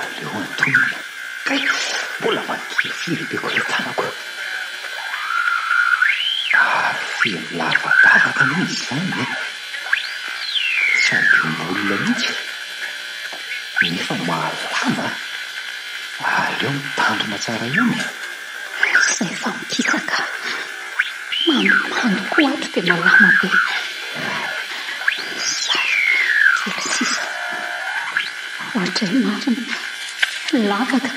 aleo antonona kay mbola mankilifiry be koa le tanako ary feno lavadavaka mizy zany sady olona mihitsy nefa mahalama aleo mitandrona tsara iny zay fa mikisaka mandomando koa ato dia malama be zay kely sisa ohatray marina lavaka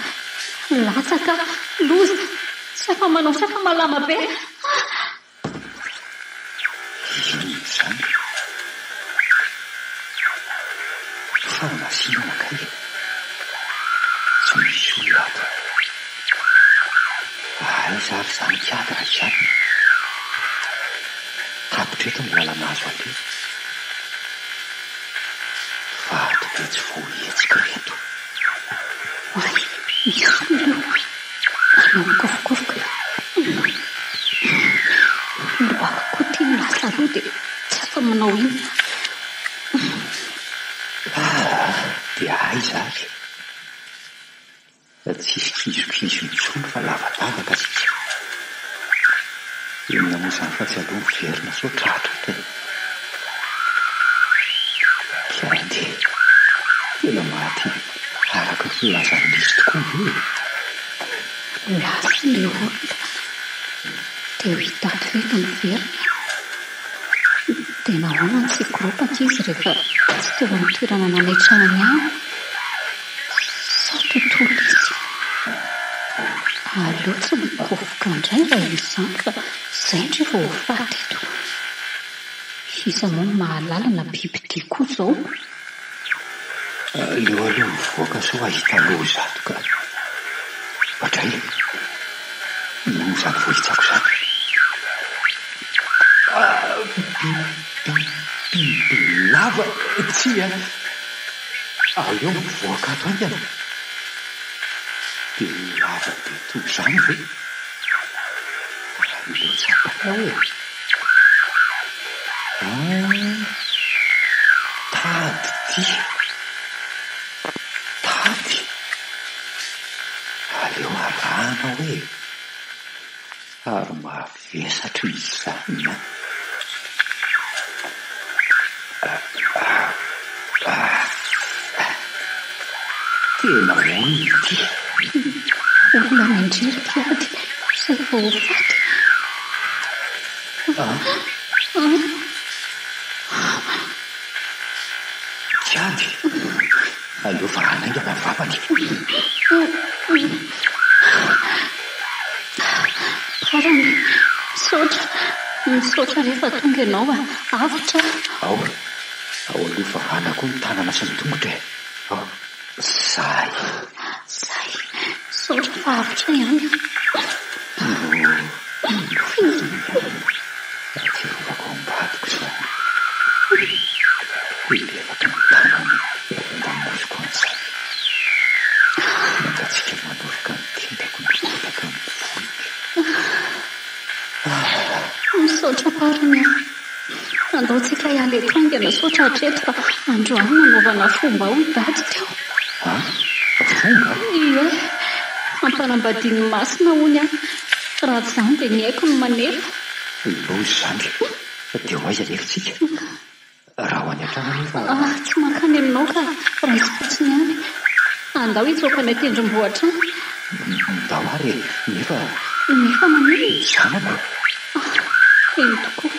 latsaka loza tsy afa manao safa malama be iny zany aiza ary zany kiady raha izany tapitra eto ny lalana azo aloha vato be tsy vohetsika reto ay misareo anakofokofoka loako tia milasa aloha dia tsy afa manao inona dia aiza ary tsisy kizokizo intsony fa lavadavaka sika enona mosany fahatsialoha miverina soatratratra kiady tena maty araka ny filazany misy tokoa ve lasa le olona dia ho hitato eto miverina tena hoana ny tsikoropanty izy rehefa tsy teo amin'ny toerana nanaitrahany aho sa tontolo izy aleo tsy mikofoka indray raha izy zany fa izay ndre vao hofaty eto iza moa ny mahalalana biby tia koa izao leo aloha mivoaka so ahita loha zato ka batray no zany vohitsako zany biby lava tsia aleo mivoaka ato angana dia lava be toy zany ve raha ileo tsapana hoe tady ty tady aleo arana hoe ary mavesatra izany tena olona ity olona mindrery kiady izay vao hofaty kiady aleo varanaingana vavany parany misaotra rehefa tonga ianao avitra ao aloha vavanako ny tanana sy ny tongotra ao zay saotra fa avitra ihany atyrovako ambadiko zany ilefaka ny tanana ndamosiko an'izany mangatsika manoroka ny tendako ny kotaka ny vohika misaotra parany andaotsika iala eto aingana saotra hatreto fa androany nanaovana fomba ho idady teo fomba ie ampanambadiny masina hony a raha tsy zany dia ny haiko ny manefa lozy zany dia ho aiza lekitsika raha ho any an-trano nefa tsy mankany aminao ka raha izy fotsiny ihany andao hitsoakana tendrombohatra ndao ary nefa manino zanako eny tokoa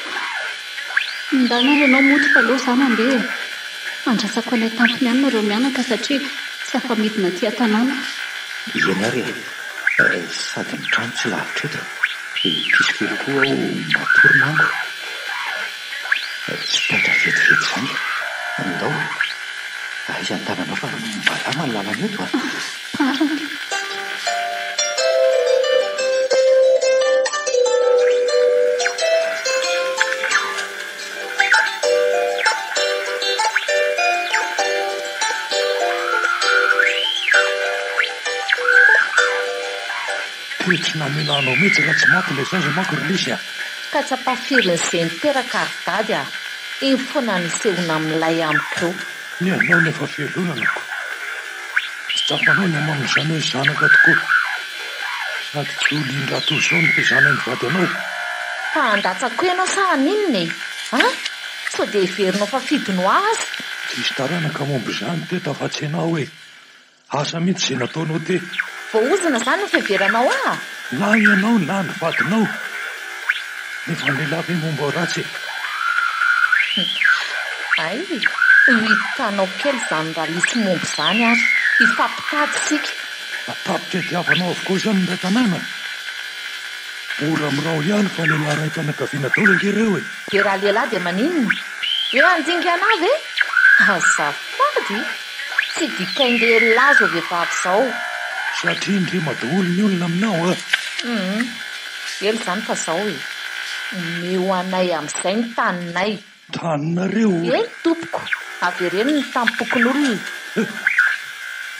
ndana ary ianao moty fa loha za mandeha andrasako anay tampony ihany nareo mianaka satria tsy afa midina tia tanàna iany ary sady ny trano tsy lavitra eto pisikely koa ao matoronango tsy taitra vetivety zany ndao aiza ny tananao fa malama ny lalana eto parany tsy namelanao mihitsy raha tsy maty ilay zaza manko rilisy ka tsy ampafirin'izay niteraka aridady iny foana nisehona amin'ilay amiko ny anao nefa fialonanako tsy tapanao ny aman'izany hoe zanaka tokoa sady tsy olindratao zao ny mpizana ny vady anao fa andatsako ianao sa aninona sao dia hiverinao fa fidino azy tsisy taranaka momby zany teto afa-tsy ianao hoe asa mihitsy izay nataonao te voaozana zany ny fiheveranao na ianao na ny vadinao nefa nylehilahy ve momba ratsy ay hitanao kely zany raha lisy momby zany ary hifampitady sika atapitrediavanao avokoa zany nray tanàna ora mirao ihany fa lehilahy ray mpianakaviana dao lengereo dia raha lehilahy dia maninona eo anjinga anavy azafady tsy dikaindehilahy zao vehivavy zao satria ndre madaolo ny olona aminao elo izany fa zao e meo anay amin'izay ny taninay taninareo tompoko avy ireny ny tampokon'olona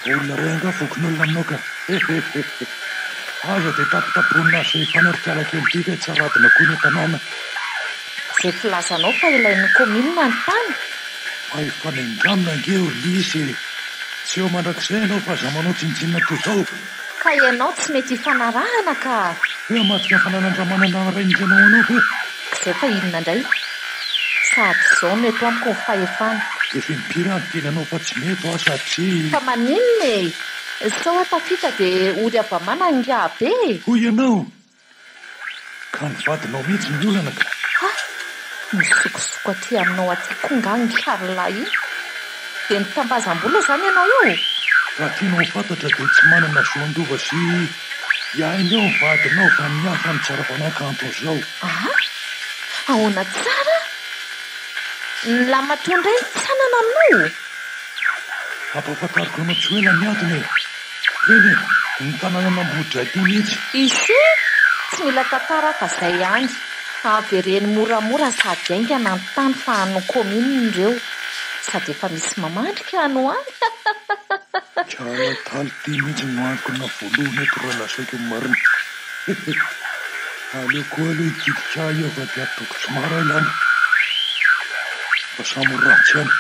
olona ray anga vokon'olona aminao ka aza dia tapitaponina azy zay fanarikala kely tika tsy aradina koa ny tanàna zay filazanao fa ilain'ny kominina ny tany fa ifanaindramina angeo lisy tsy eo mandrakizay ianao fa za manao tsinitsinina toy izao ka ianao tsy mety hifanarahana ka hoe amatika fananandramanana rain'izanao anao ve izay fa inona indray sady izao no eto amiko ny fahefana efa mipirany teny anao fa tsy mety a sady fa maninona e sao atafita dia ory avamana ngia be hoy ianao ka ny vadinao mihitsy ny olana ka misokosoko aty aminao aty konga ny charlahy dia nitambazam-bola izany ianao io raha tianao fantatra dia tsy manana zoandova sy iainao ny vadinao fa miafa ny tsara fanakanto zao ahoana tsara ny lamatondray ny tsanana aminao ampahafantariko anao tsy hoela miadina e eny ny tanànanambohitra aty mihitsy isy tsy mila tantara fa izay ihany avy ireny moramora sady aingana ny tany fa ano kominina ireo sady efa misy mamandrika ano any tsarataly ty mihitsy noantoko na voalohany eto raha lasaiko marina aleoko aloha ikidika io fa dia atoko somara ilany fa samy ratsy any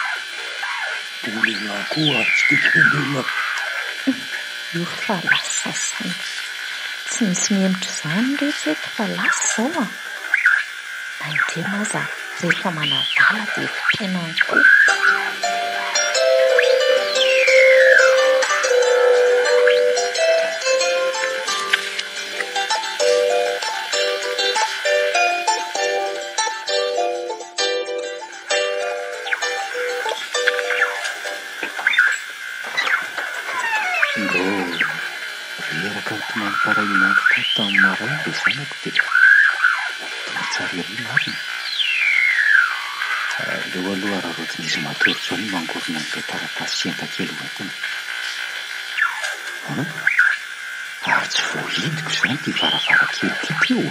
olona koa tsy tikendelona io fa lasa saina tsy misy mihemitra izany rehetra eto fa lasa zao na indrema aza rehefa manadala dia fitenany koa Parainaka tamin'ny maray dia zanako dia toratsara ery marina leo aloha raha ohatry izy matory zao ny mangorona ny taratasy sy entakely hoentiny ary tsy voahiniko izany ty varavarakely ty teo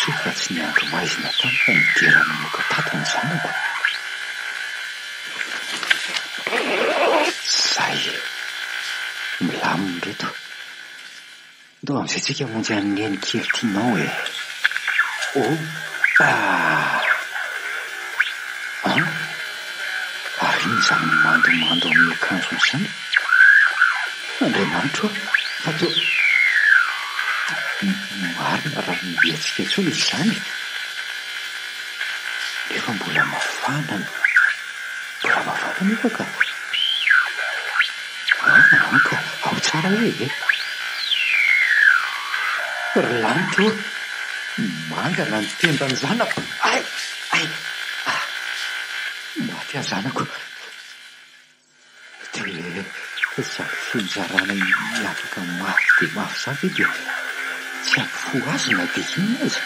sofa tsy ny andro maizina tany fa niderany moka tato ny zanako zay milaminy reto ndo amin'izay tsika monjy amin'ny eny kely tianao e ary iny zany mandomando amin'ny akanjony izany andriamanitra fa to marina raha miatsika tsony izy izany nefa mbola mafana nefa ka ka ao tsara hoe lanitro mangana ny tendany zanako maty azanako dia sady finjarana miafaka mafy dia mafy zany dia tsy ampifo azy na dia inona azy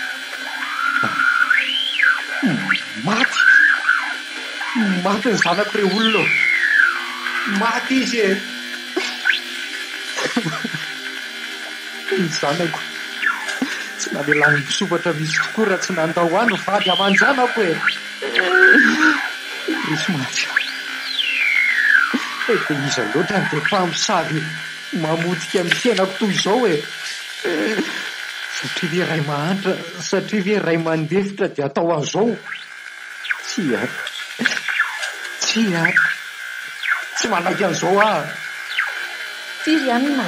maty ny zanako re olona maty izy e ny zanako tsy nanelany misopatra misy tokoa raha tsy nandao any vady aman-janako e misy matsy dia iza loatra ny dia mpamosavy mamodika amin'ny fiainako toy izao e satria ve ray mahantra satria ve ray mandefitra dia atao an'izao tsy manaky an'izao firy anina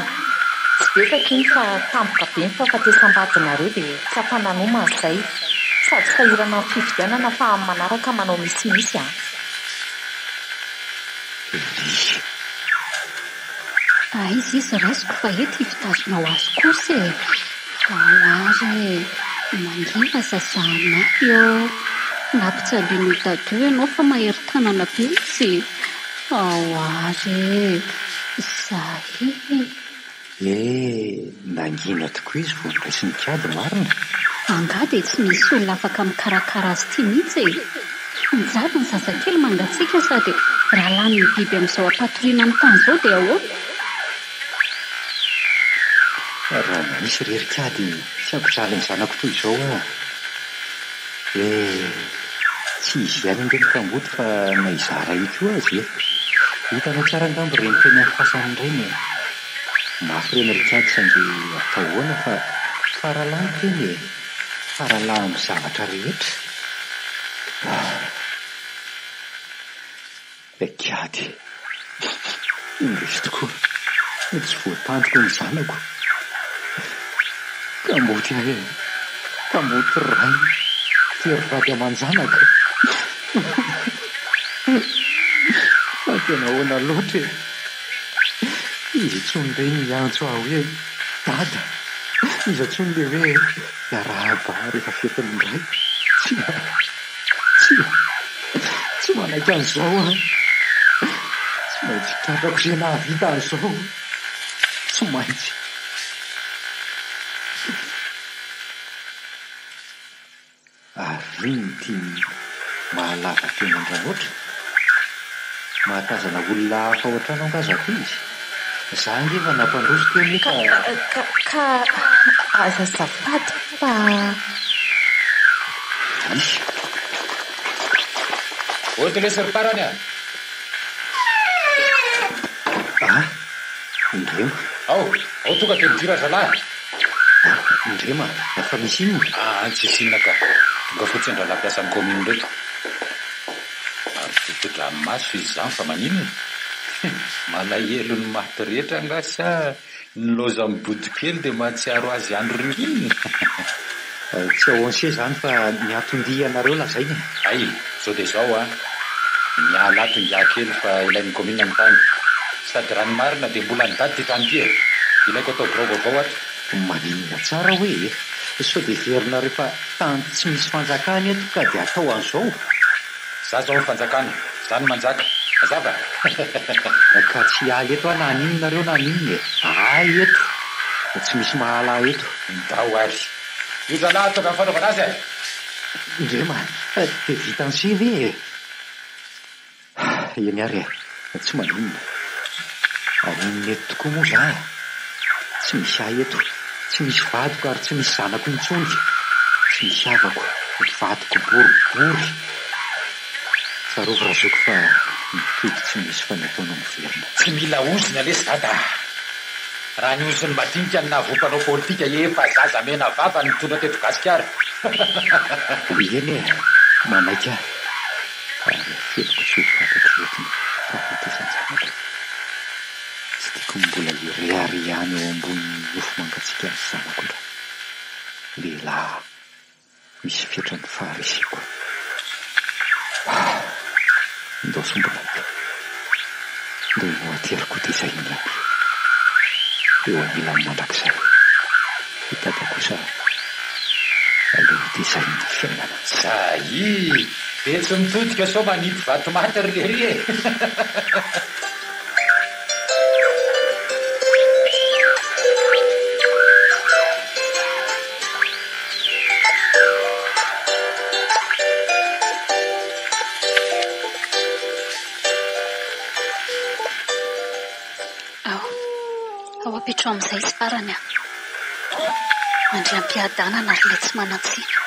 tsy betaka iny fa tampoka be ny fahafatesam-badinareo dia tsy afananoma izay sady fahirana ny fifidianana fa amin'ny manaraka manao misimisy izy rasiko fa eto hivitazonao azy kosa e fa azy mangina sasana io nampitsaliano tadio ianao fa mahery tanana be izy azy zahy nangina tokoa izy voandraisy ny kady marina anga dia tsy misy olona afaka mikarakara azy ity mihitsy mijaly ny zazakely mangatsiaka sady raha lany ny biby amin'izao ampatoriana amin'ny tany izao dia ahoana raha misy rerikady tsy ampisaly ny zanako toy izao tsy izy ihany indreny tamboty fa na izara iko azy hitanao tsara angambo reny teny amin'ny fasany reny mafy reny rikady saingy atao hoana fa faralahy teny faralahy amin'ny zavatra rehetra rikady indrisy tokoa tsy voatandroko ny zanako kamboty ray terivady aman-janaka fa tena hoana loatra izy tsony reny iantso aho hoe dada izy tsony le hoe iarahaba rehefa fetiny ray tsy manaiky an'izao tsy maintsy tratrako zay nahavita an'izao tsy maintsy ariny ty mahalava tena andranoatra mahatazana olona hafa ohatranao angazako izy za ngefa nampandroso teny ka azazafady fa isy Otelesy parany Indrema ao tonga dia midira zalahy Indrema fa misy inona tsy sinona ka tonga fotsy andrala mpiasan'ny komina reto totodranomaso izy zany fa maninona malahelo ny maty rehetra angasa nyloza mibodikely dia mahatsiaro azy andro rinina tsy ao anse zany fa miatondia anareo lazainy ay zao dia zao mialatonga kely fa ilain'ny komina ny tany sady ranomarina dia mbola nidady ty tany ty ilaiko atao birao vaovao ato maninona tsara hoe sao dia verina rehefa tany tsy misy fanjakany eto ka dia atao an'izao za zao ny fanjakana zany manjaka mazava ka tsy ahy eto na aninonareo na aninona ay eto tsy misy mahala eto ndao ary io zalahy tonga ny fanaovana azy Indrema dia vita an'se ve eny ary tsy maninona aninona eto tokoa moa za tsy misy ahy eto tsy misy vadiko ary tsy misy zanako intsony tsy misy avako vadiko boribory tsarovy razoko fa mitoky tsy misy fa nataonao miverina tsy mila ozina lesy dada raha ny oziny madinika ny nahavopanao politika efa zaza mena vava ny tondra teto gasikara eny manaika ary feloko tsy ho fantatra retiny fahatesanjanako tsy tiako mbola ireary ihany eo ambony nofo mangatsika ny zanako ndra lehilahy misy fetrany faharesiko ndao sombolaiko ndo no ateriko dia izay nyany eo anilany mandrakizay hitata kosa aleo dia izay ny fiainana zay dia tsy mitodika sao manity vato maty ry lery ao apetro amin'izay sy farany mandry ampiadanana ary le tsy manatsina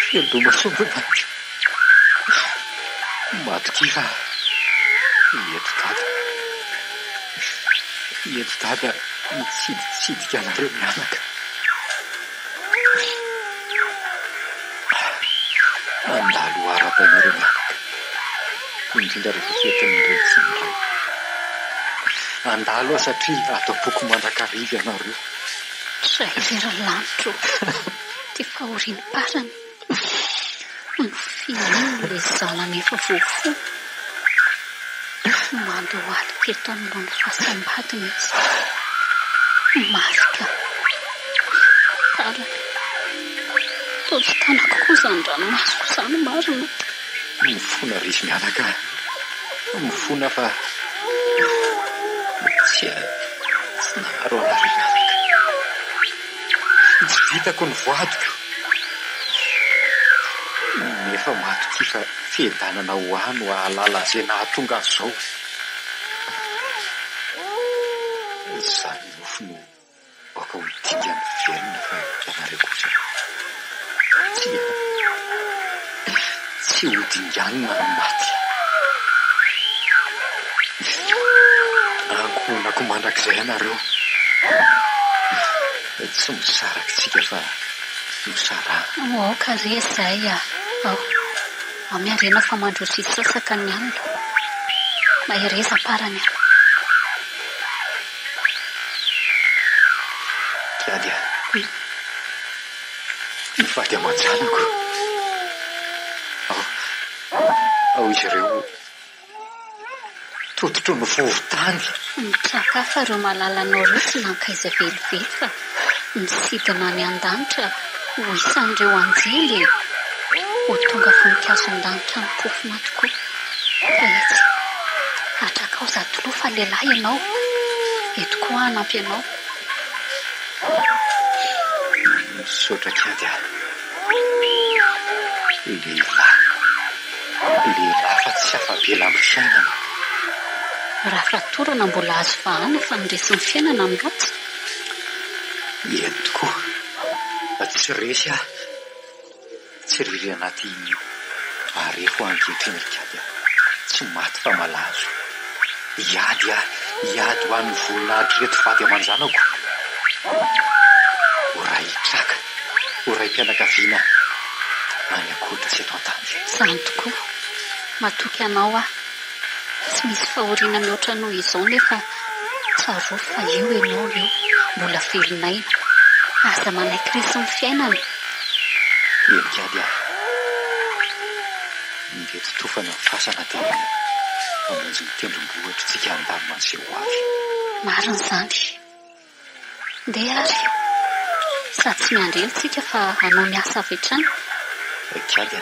fialoma sombonaka matokiva eto dada mitsiditsidika anareo mianaka andalo ara-bainareo mianaka indrindra rehefa fetiny retsiny ray andalo aho satria atao boky mandrakariva ianareo zay vera lanitro ty fahoriny parany ny fiaino le zanany efa voafo mando aly teto anolony fahasambatiny izy marika talany tojo tanako koa zany ranomasoko zany marina mifona rizy mianaka mifona fa tsy naharo anareo mianaka tsy vitako ny voadiko nefa matoky fa fihedanana ho ano ahalala zay nahatonga an'izao Izany nofo no baka ho dingany verina fa ianareo kosa tsy ho dinganina ny maty. Ankonako mandrakizay ianareo tsy misarakitsika fa misara. Ka re zay miarena fa mandrosy sasaka ny alina mahireza parany tiady mivady aman-janako ao izy ireo tototro ny vovotany mitsakafa reo malalanao lotsy nankaiza velively fa misidina ny an-danitra ho isan'ireo anjely ho tonga voninkazo an-danitra ny pofina tokoa. Fa etsy atraka ao zato loha fa lehilahy ianao eto koa hanampy ianao. misaotra kiady lehilahy fa tsy afa-bela amin'ny fiainana. Raha fatorana mbola azo vahana fa niresi ny fiainana amin'gatsy. Eny tokoa tsy resy tsy riry anaty arefo ankehitriny kiady tsy maty fa malazo. Iady ho an'ny voninahitry reto vady aman-janako. Oray traka oray mpianakaviana any akotra sy eto an-tany. Zany tokoa matoky anao tsy misy fahoriana mihoatra noho izao nefa tsaroa fa eo ianao eo mbola velinaina aza manaiky resy ny fiainana. Eny kiady mety tofana ny fasana dia mamonjy ny tendrombohitra tsika andamina an'izay ho avy. Marina zany ndeha ary sady tsy miandrely tsika fa anao miasa avy hatrany. Kiady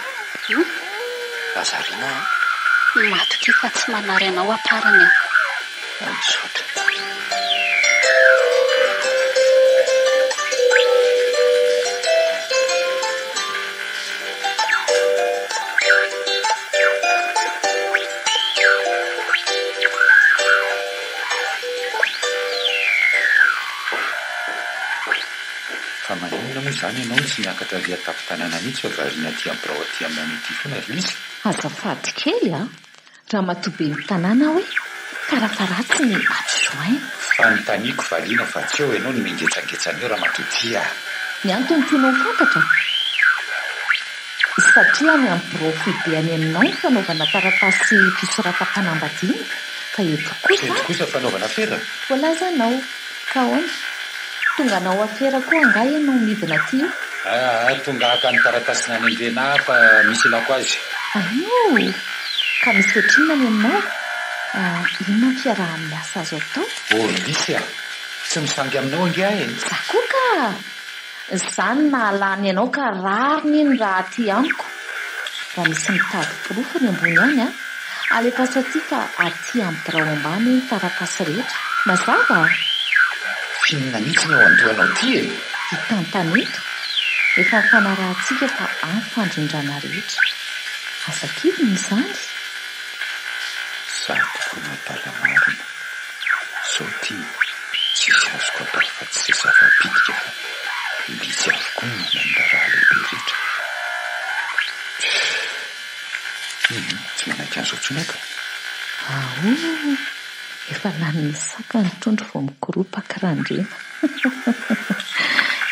azarina matoky fa tsy manary anao aparany misaotra. Fa maninona moa zany ianao tsy miakatra ry atapy-tanàna mihitsy fa variana aty amin'ny birao aty amin'ny ity foana ry misy. Azafady kely raha matobe ny tanàna hoe karafaratsy ny adjoint. Fanontaniako variana fa tsy eo ianao no mingetsangetsana eo raha matotia. Ny antony tianao fantatra satria ny amin'ny birao foibeany aminao ny fanaovana taratasy fisoratam-panambadiana fa eto kosa fanaovana fera voalazanao ka hoana tonga anao afera koa anga ianao midina aty io. Tonga haka ny taratasina any andrena fa misy lako azy. Ka misy ohatrinona ny aminao inona ny fiaraha-miasa azo atao? Misy tsy misangy aminao angia za koa ka zany nahalany ianao ka rariny iny raha aty amiko. Raha misy mitady pirofony ambony any alefa satria fa aty amin'ny birao ambany ny taratasy rehetra mazava. Finina mihitsy ny ao andohanao ty hitantaneto efa mifanarahantsika fa anyfandrindrana rehetra asakidiny izany. Za toko natala marina zao ty tsisy azoko atao fa tsy safa-pitika fa lisy avokoa no mandraraha lehibe rehetra. Tsy manaiky an'izao tsonaka. Efa lany saka ny trondro vao mikoropaka randrena.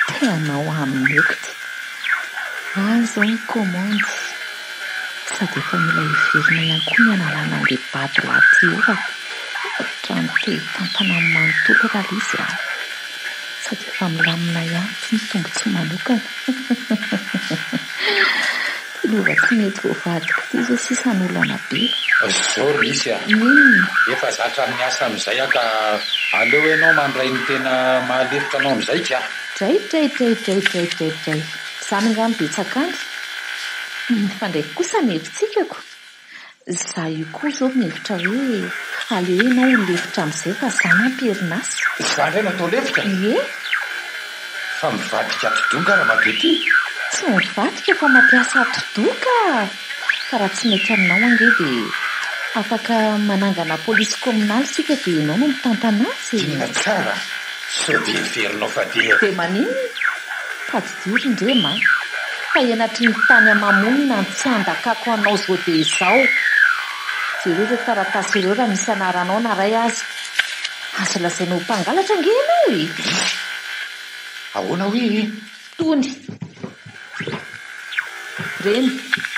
Teanao amin'ny ekity azao ny komandy sady efa mila iverina ihany koa ny analana an'ilay bady laty eo trano toe-tampana amin'ny manontolo raha izy sady efa milamina ihany ty ny tombo tsy manokana. Lova tsy mety voavadiko ty zao sisan'olana be. Zao misy efa zatra amin'ny asa amin'izay ka aleo ianao mandray ny tena mahalefitra anao amin'izay ka. Dray zany nga mibetsaka any fandraiky kosa mihevitsikako za io koa zao mihevitra hoe aleo ianao lefitra amin'izay fa zany amperinasa. Za ndray natao lefitra fa mivadika atodonga raha mapety. Tsy mivadika fa mampiasa atodonga fa raha tsy mety aminao ange dia afaka manangana polisy kominaly sika dia ianao no mitantana azy. Inona tsara sao dia verinao fa dia maninona fa tsy diory ndrema fa ianatry ny tany amamonina ny tsy andakako anao zao dia izao. Jereo ireo taratasy ireo raha misy anaranao naray azy azo lazainao mpangalatra nge ianao e. ahoana hoe tony reny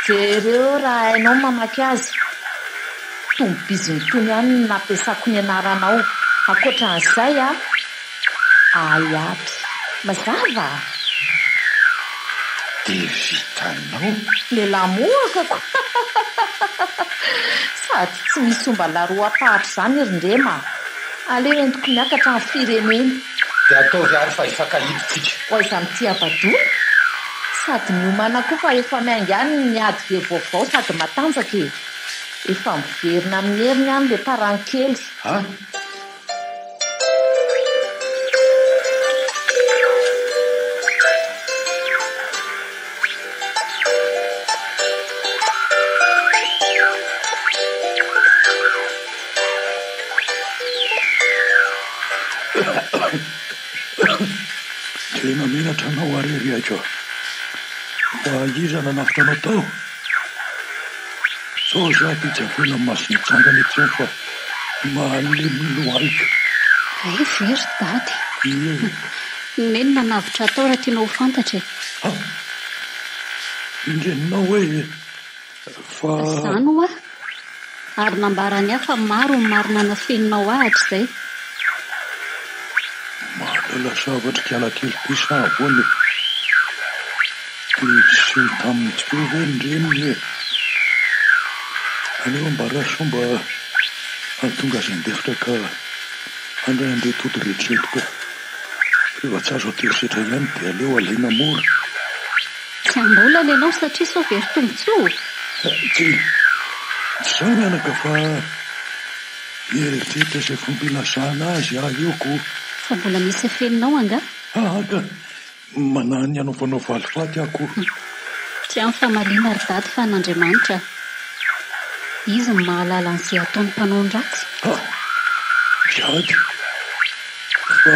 jereo raha hainao mamaky azy tombiziny tony ihany no nampiasako ny anaranao. Ankoatran'izay ayatry mazava dia vitanao lehilahy mohakako sady tsy misy omba laroapahatra izany irindrema. aleo entiko miakatra amin'ny firenena dia ataovy ary fa ifankahiditsika ho izany ty avadona sady miomana koa fa efa miainga ihany miady ve vaovao sady matanjaka e. Efa miverina amin'ny heriny ihany le parankely. tena menatra anao arery aiko fa iza nanafitra anao tao sao za ty tsy avela masiny tsangany etson fa mahalemilo aiko. ay very dady neny nanavitra atao raha tianao ho fantatra indreninao hoe fa zany oa ary nambarany aho fa maro ny marina nafeninao ahatra izay. mahalala zavatra kialakely pisa avoany dia sy tamin'ny tsy ve ndreny hoe aleo ambaraso mba atonga azy andefitra ka andray andre tody rehetreto koa rehefa tsy azo aterisetra ihany dia aleo alaina mora. tsy ambola lenao satria sao very tombotso tsy zany anaka fa eritreritra izay fomba ilazana azy eoko fa mbola misy afeninao anga ka manany anaovanao valifaty ako tsy amin'ny famalina ary dady fa n'Andriamanitra izy ny mahalala an'izay ataon'ny mpanao-dratsy. jiady fa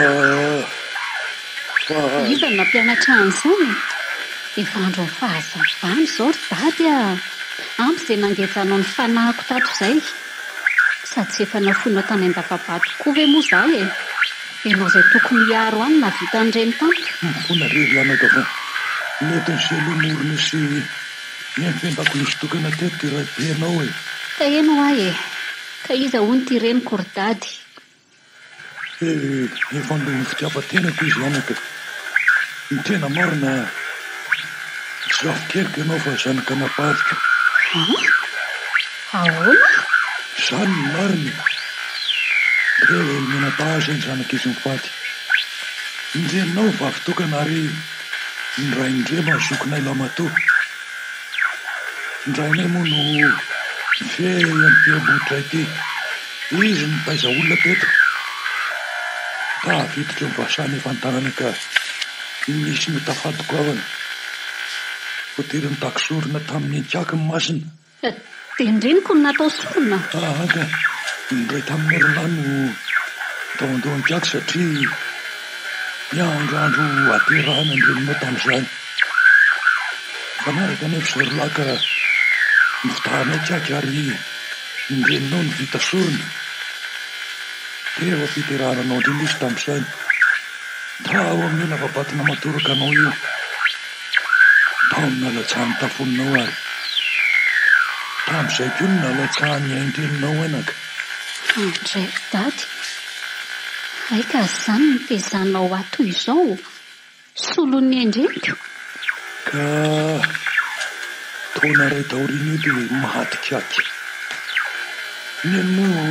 iza ny nampianatra an'izany efa andro ny fahazavany izao ry dady ampy izay nangetsanao ny fanahiko tato izay sady tsy efa nafonao tany an-davabato koa ve moa izaho ianao izay tokony hiaro any na vita an'ireny tampoka. mifona rery anaka fa mety n'izay lomorona sy miampendako nisy tokana teto ty rahabe anao ka eno ahy ka iza ho ny ty reniko ry dady. efa andohony fitiavan-tenako izy anaka ny tena marina tsy zafokeriko ianao fa zanaka naparika. ahoana zany ny marina re menataza ny zanaka izy mifaty indreninao vavy tokana ary nyray indrema zokonay lamato indrainay moa no fe ampiambotra ity izy nipaiza olona teto tavititra eo mivasany efantanana ka nisy mitafadiko avana fotery ny takisorona tamin'ny ankiaky ny masina dia indreniko ny natao sorona ka indray tamin'ny herolano taondoa ankiaky satria miandroandro aterahana indreninao tamin'izany fanaraka nefa zarolaka mivitahana ankiaky ary indreninao ny vita sorona rehefa fiterahananao indrindra izy tamin'izany tao amin'ny lavabatina matoraka anao io tao ny nalatsahany tafoninao ary tamin'izay ko ny nalatsahany aindreninao enaka. andray ry dady aika zany ny tezanao ato izao solon'ny endreko ka taona ray daoriny io dia mahatikiaky neny moa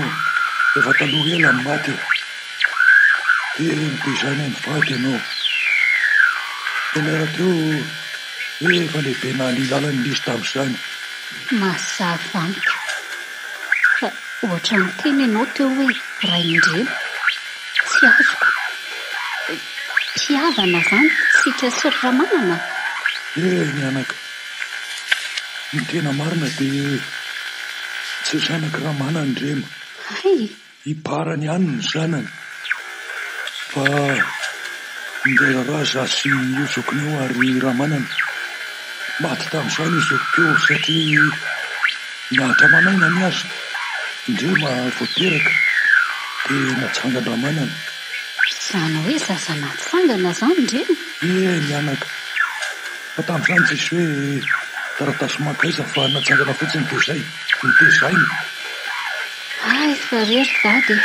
efa taloha ela ny maty dia nitezana ny vaty ianao enara-teo efa lehibe nalilalany lizy tamin'izany mazava amiko fa ohatra ny teny ianao teo hoe ray indrena tsy azoko mpiavana zany sika sy ramanana ny anaka ny tena marina dia tsy zanaka Ramanana Ndrema. Ay, hiparany ihany ny zanany fa indray raha zasy iozokony eo ary Ramanana maty tamin'izany izoko eo satria niatra manaina ny azo. Ndrema voateraka dia natsangany Ramanana. zany hoe zaza natsangana zany Ndrema? Mianaka fa tamin'izany tsisy hoe taratasy makaiza fa natsangana fotsiny dia zay nitezainy. Ay, fa rery dady.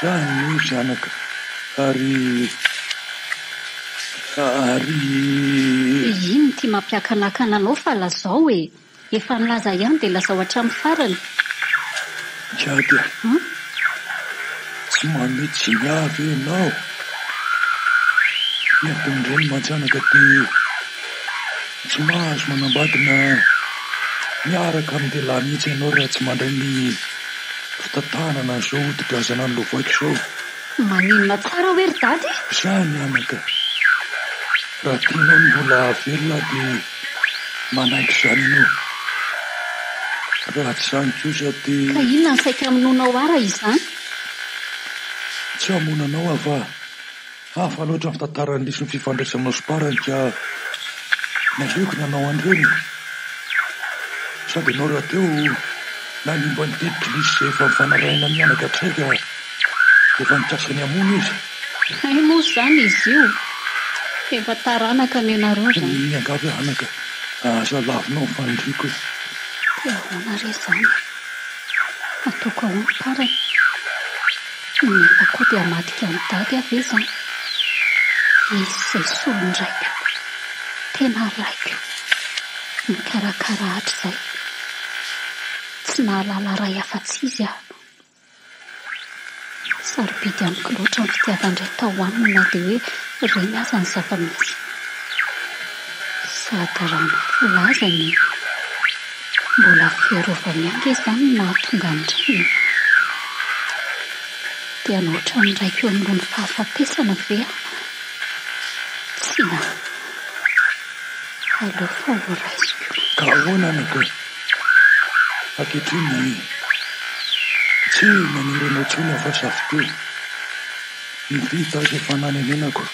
Zany ny zanaka ary ino ty mampiakanakana anao fa lazao hoe efa nilaza ihany dia lasa ho hatramin'ny farany. Jady tsy mamety sy miavy ianao. Ny adin'ireny mantsanaka dia tsy mahazo manambadina miaraka amin'ny lehilahy mihitsy ianao raha tsy mandray ny fitantanana izao hodi-drazana ny lovaiko izao. Maninona tsara hoe ry dady? Zany anaka raha tianao ny mbola velona dia manaiky izany ianao. Raha tsy izany kosa dia ka inona ny saika aminonao ara izany? tsy hamonanao fa hafa loatra ny fitantarany lisy ny fifandraisanao sy parany ka naleoko nanao an'ireny. Sady ianao raha teo nanimba ny tetiky lisy izay efa mifanaraina mianaka traika efa nitrasany hamono izy. Ay moa zany izy io efa taranaka ny anareo zany. Miangavy anaka asa lavinao ny fandriko e. Dia ahoana re zany? Ataoko ahoana parany? Nefa koa dia hamadika ny dady ave zany. Izy izay solony raiko, tena raiko, mikarakara hatr'izay. Tsy nahalala ray afa-tsy izy aho. Sarobidy amiko loatra ny fitiavan-dray tao aminy na dia hoe reny aza ny zava-misy. Sady raha ny filazany mbola fiarovamiangy izany no nahatonga an'ireny. Dia noatra niraiko eo amin'irony fahafatesana ve aho? Tsy na aleo fa ho raisiko. Ka ahoana anaka ankehitriny tsy maniranao tsony afa safy teo ny vita azy efa nanenenako.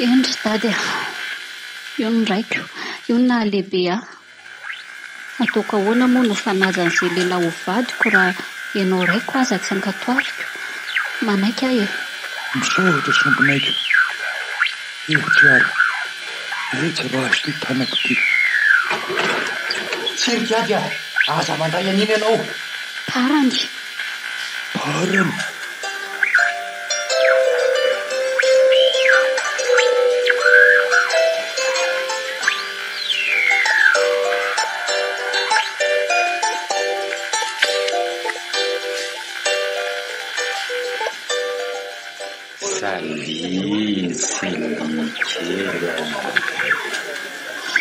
Endry dady io ny raiko, io ny nahalehibe aho. Ataoko ahoana moa no fanazan'izay lehilahy ho vadiko raha ianao raiko aza tsy ankatoariko. Manaiky aho e. Misaotra sombinaiko. Tsiary etsy raha azo ty tanako ty. Tserikiady aza mandray an'iny ianao. Parany. Parany.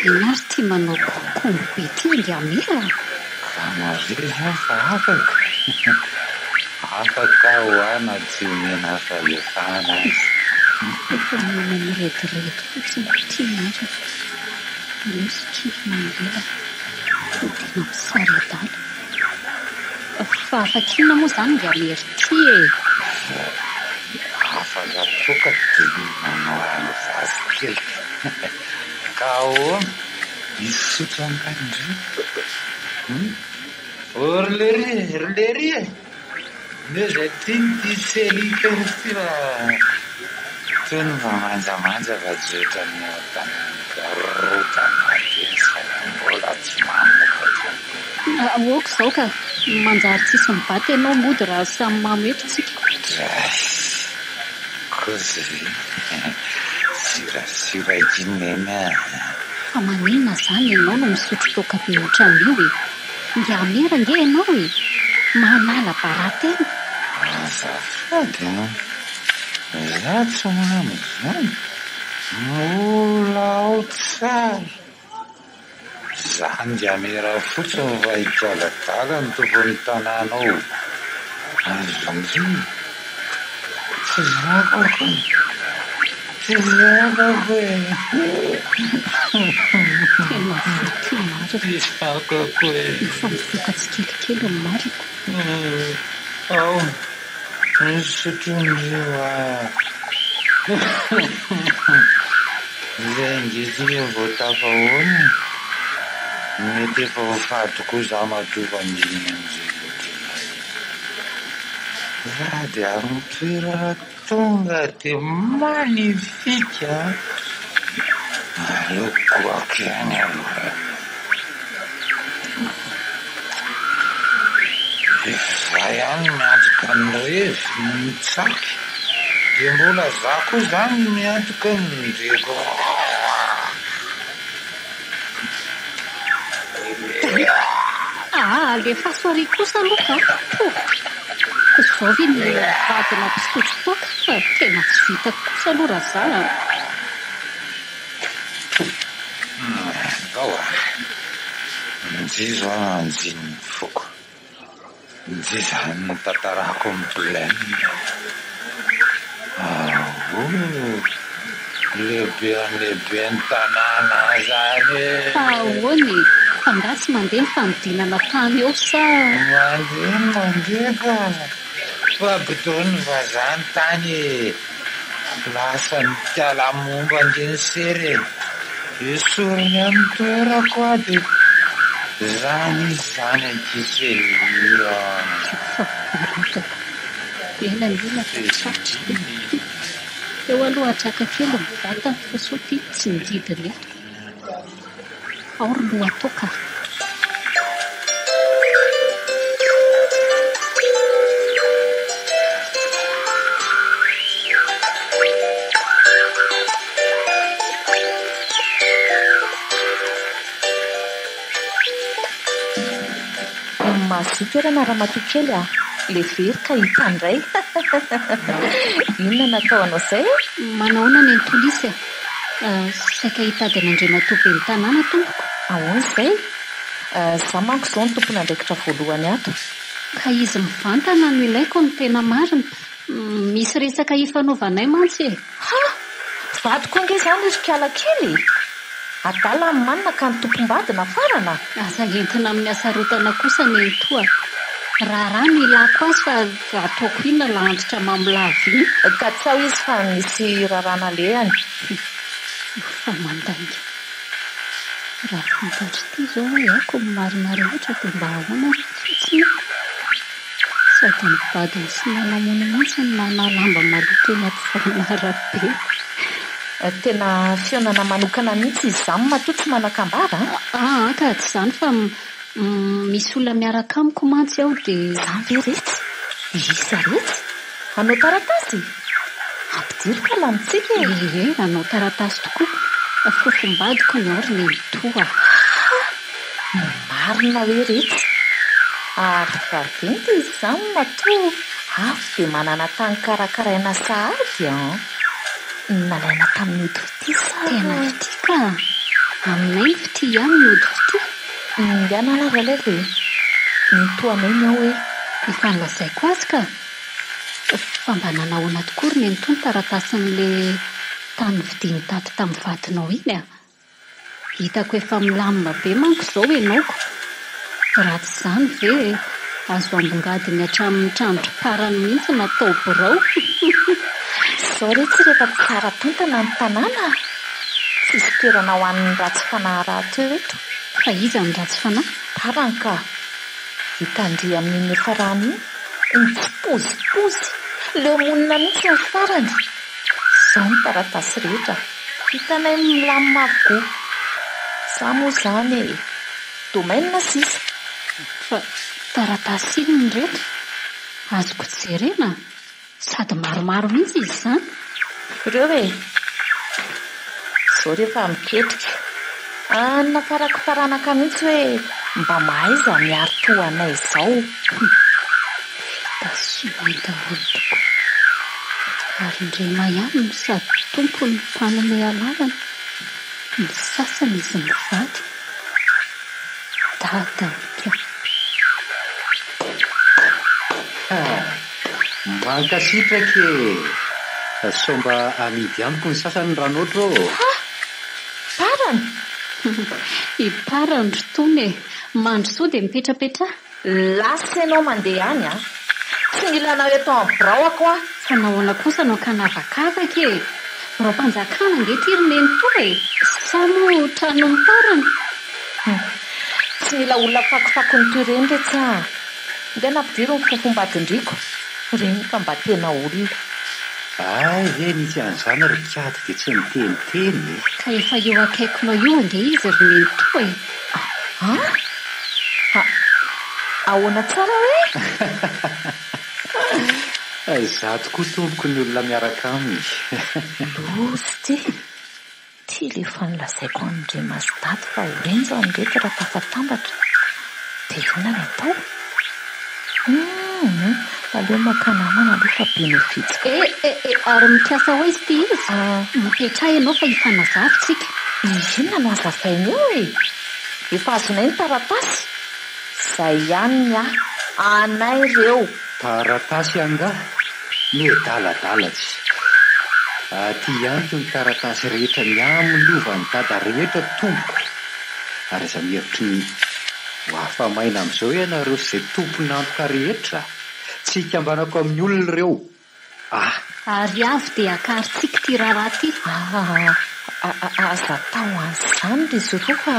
Inary ty manao kombo be ty Ngamera. Kamaria hafa afaka. Afaka hoana tsy omena falefana azy. Efa mana mirediredy fotsiny ty nary. Misy kivy mandeha tena misary adala. Fa afakina moa zany Ngamera ty e. Afaka toka dia manao alovazy kely. Ka ahoana misotro ankandri. Orlery e. Neza tiny ty selika ty raha toy ny mamanjamanja fa jotra ny tanarotana tesa mbola tsy mamokatra. Aoko zao ka manjary tsisy mibaty ianao mody raha samy mametry tsika. Kozy sirasira jinena. Fa maninona zany ianao no misotro toka be ohatran'io e. Ngamera nge ianao e. Manala baratena. Azafady za tsy mamy zany. Mbola ao tsara. Za Ngamera fotsiny va hikaladala ny tompony tanànao. Azon'izany tsy zakako. Tezakako e. Tena foty marina. Isakako e. Efa mivoaka tsikelikely ny marina. Ao, misotron'ireo izay angeziny vao tafahoana mety efa ho faty koa za matova anjiny am'izay loatra za dia amin'ny toerana tonga dia magnifika aloko akeny aloha efa ihany miantoka ny revy mitsaky dia mbola za koa zany miantoka ny revy Alefa soary kosa aloha ka. Izao ve ny vadina pisotro toaka fa tena tsy vitako kosa aloha raha za. Ao mijery anjiny foko mijery ny tantarako amin'ny plaine lehibe ny tanàna zany Ahoany fa nga tsy mandeha ny fanodinana tany eo sa mandeha fa botony vazany tany lasany tialamomba andiny sery esoriny amin'ny toerako ady zany zany ankisely elan'olona fatsatry eo aloha atraka kely mivatany fa sao ty tsy mididiny eto aory no atao ka mazotoerana raha matokely le very ka hitandray inona natao anao izay manaona ny antolisy saika hitady an'Andriamatoa ben'ny tanàna tompoko ahoana izay za manko izao ny tompona andraikitra voalohany ato ka izy mivantana no ilaiko ny tena marina misy resaka hifanaovanay mantsy vadiko ange izany rikala kely adala ny manina ka ny tompom-badina farana aza entina amin'ny asarotana kosa ny entoa raha ny ilako azy fa ataoko inona lahandritra mamolaviany ka tsy ao izy fa misy rarana lehany fa mandainga raha fantatry ity zao hoe aiko marina rehetra dia mba ahoana fotsiny sady mivadiny sy manamony mihitsy ny manalamba maloto anaty fanarabe tena fionana manokana mihitsy izy zany matoa tsy manakambara ka tsy izany fa misy olona miaraka amiko mantsy aho dia zany ve retsy isa retsy anao taratasy ampidirika lamitsika anao taratasy tokoa fofombadiko ny aory ny mitoa marina hoe retsy ary vaventy izy zany matoa afo dia manana tany karakaraina sahady nalaina tamin'ny ody fity sa tena fity ka aminay fity ihany ny ody fity ianararalay ve nytoanay ny ao hoe ifanlazaiko azy ka fa mba nanahoana tokory ny antony taratasin'le tany vidiny tato tamin'ny vadinao iny hitako efa milamina be manko izao ianaoko raha tsy izany ve azo ambongadiny hatramin'ny trandro-parany mihitsy natao birao izao retsy rehefa tsara tontana ny tanàna tsisy toerana ho an'ny ratsy fanahy rahateo eto fa iza ny ratsy fanahy tarany ka hitandry amin'iny efa rano iny ny tsipozipozy leo monina mihitsy ny farany izao ny taratasy rehetra hitanay milamina avokoa za moa zany domainina sisa fa taratasy iny ny rehetra azoko jerena sady maromaro mihitsy izy zany ireo e izao rehefa miketrika nafarako taranaka mihitsy hoe mba mahay za miaro toanay izao da sy mahita olo toko ary indrema ihany no sady tompo ny mpanome alalana ny sasany izy mivady dadaika mankasitraka sao mba amidy amiko ny sasany ranoatra ao parana iparandro tony mandro so dia mipetrapetra lasa ianao mandeha any a tsy milana eto amin'ny braoako a fa nahoana kosa no kanavakavaka e ro-panjakana angetiryneny to e samo trano miparana tsy mila olona fakofako ny toy ireny retsy a nde nampidiry ny fofombadindriko reny ka mba tena olona ay ve nisy an'izany ry kiady dia tsy niteniteny ka efa eo akaikinao io ange izy ry neny to e ahoana tsara hoe za tokoa tompoko ny olona miaraka aminy lozy ty le fanolazaiko an'ndre masitaty fa horenjao nrety raha tafatambatra dia inona ny atao aleo makanamana aloha fa benefitsy ary mikiasa ho izy ty izy mipetra ianao fa hifanazavitsika inona no azafainy eo e efa azonay ny taratasy izay ihany ny anay ireo taratasy anga medaladalatsy aty ihany to ny taratasy rehetra miamilova ny dada rehetra tompoko ary za mihevitry ny hoafamaina amin'izao ianareo sy izay tompony antoka rehetra tsy hikambanako amin'ny olona ireo ary avy dia akaritsika ty raharaha ty aza tao an'izany ry zoro fa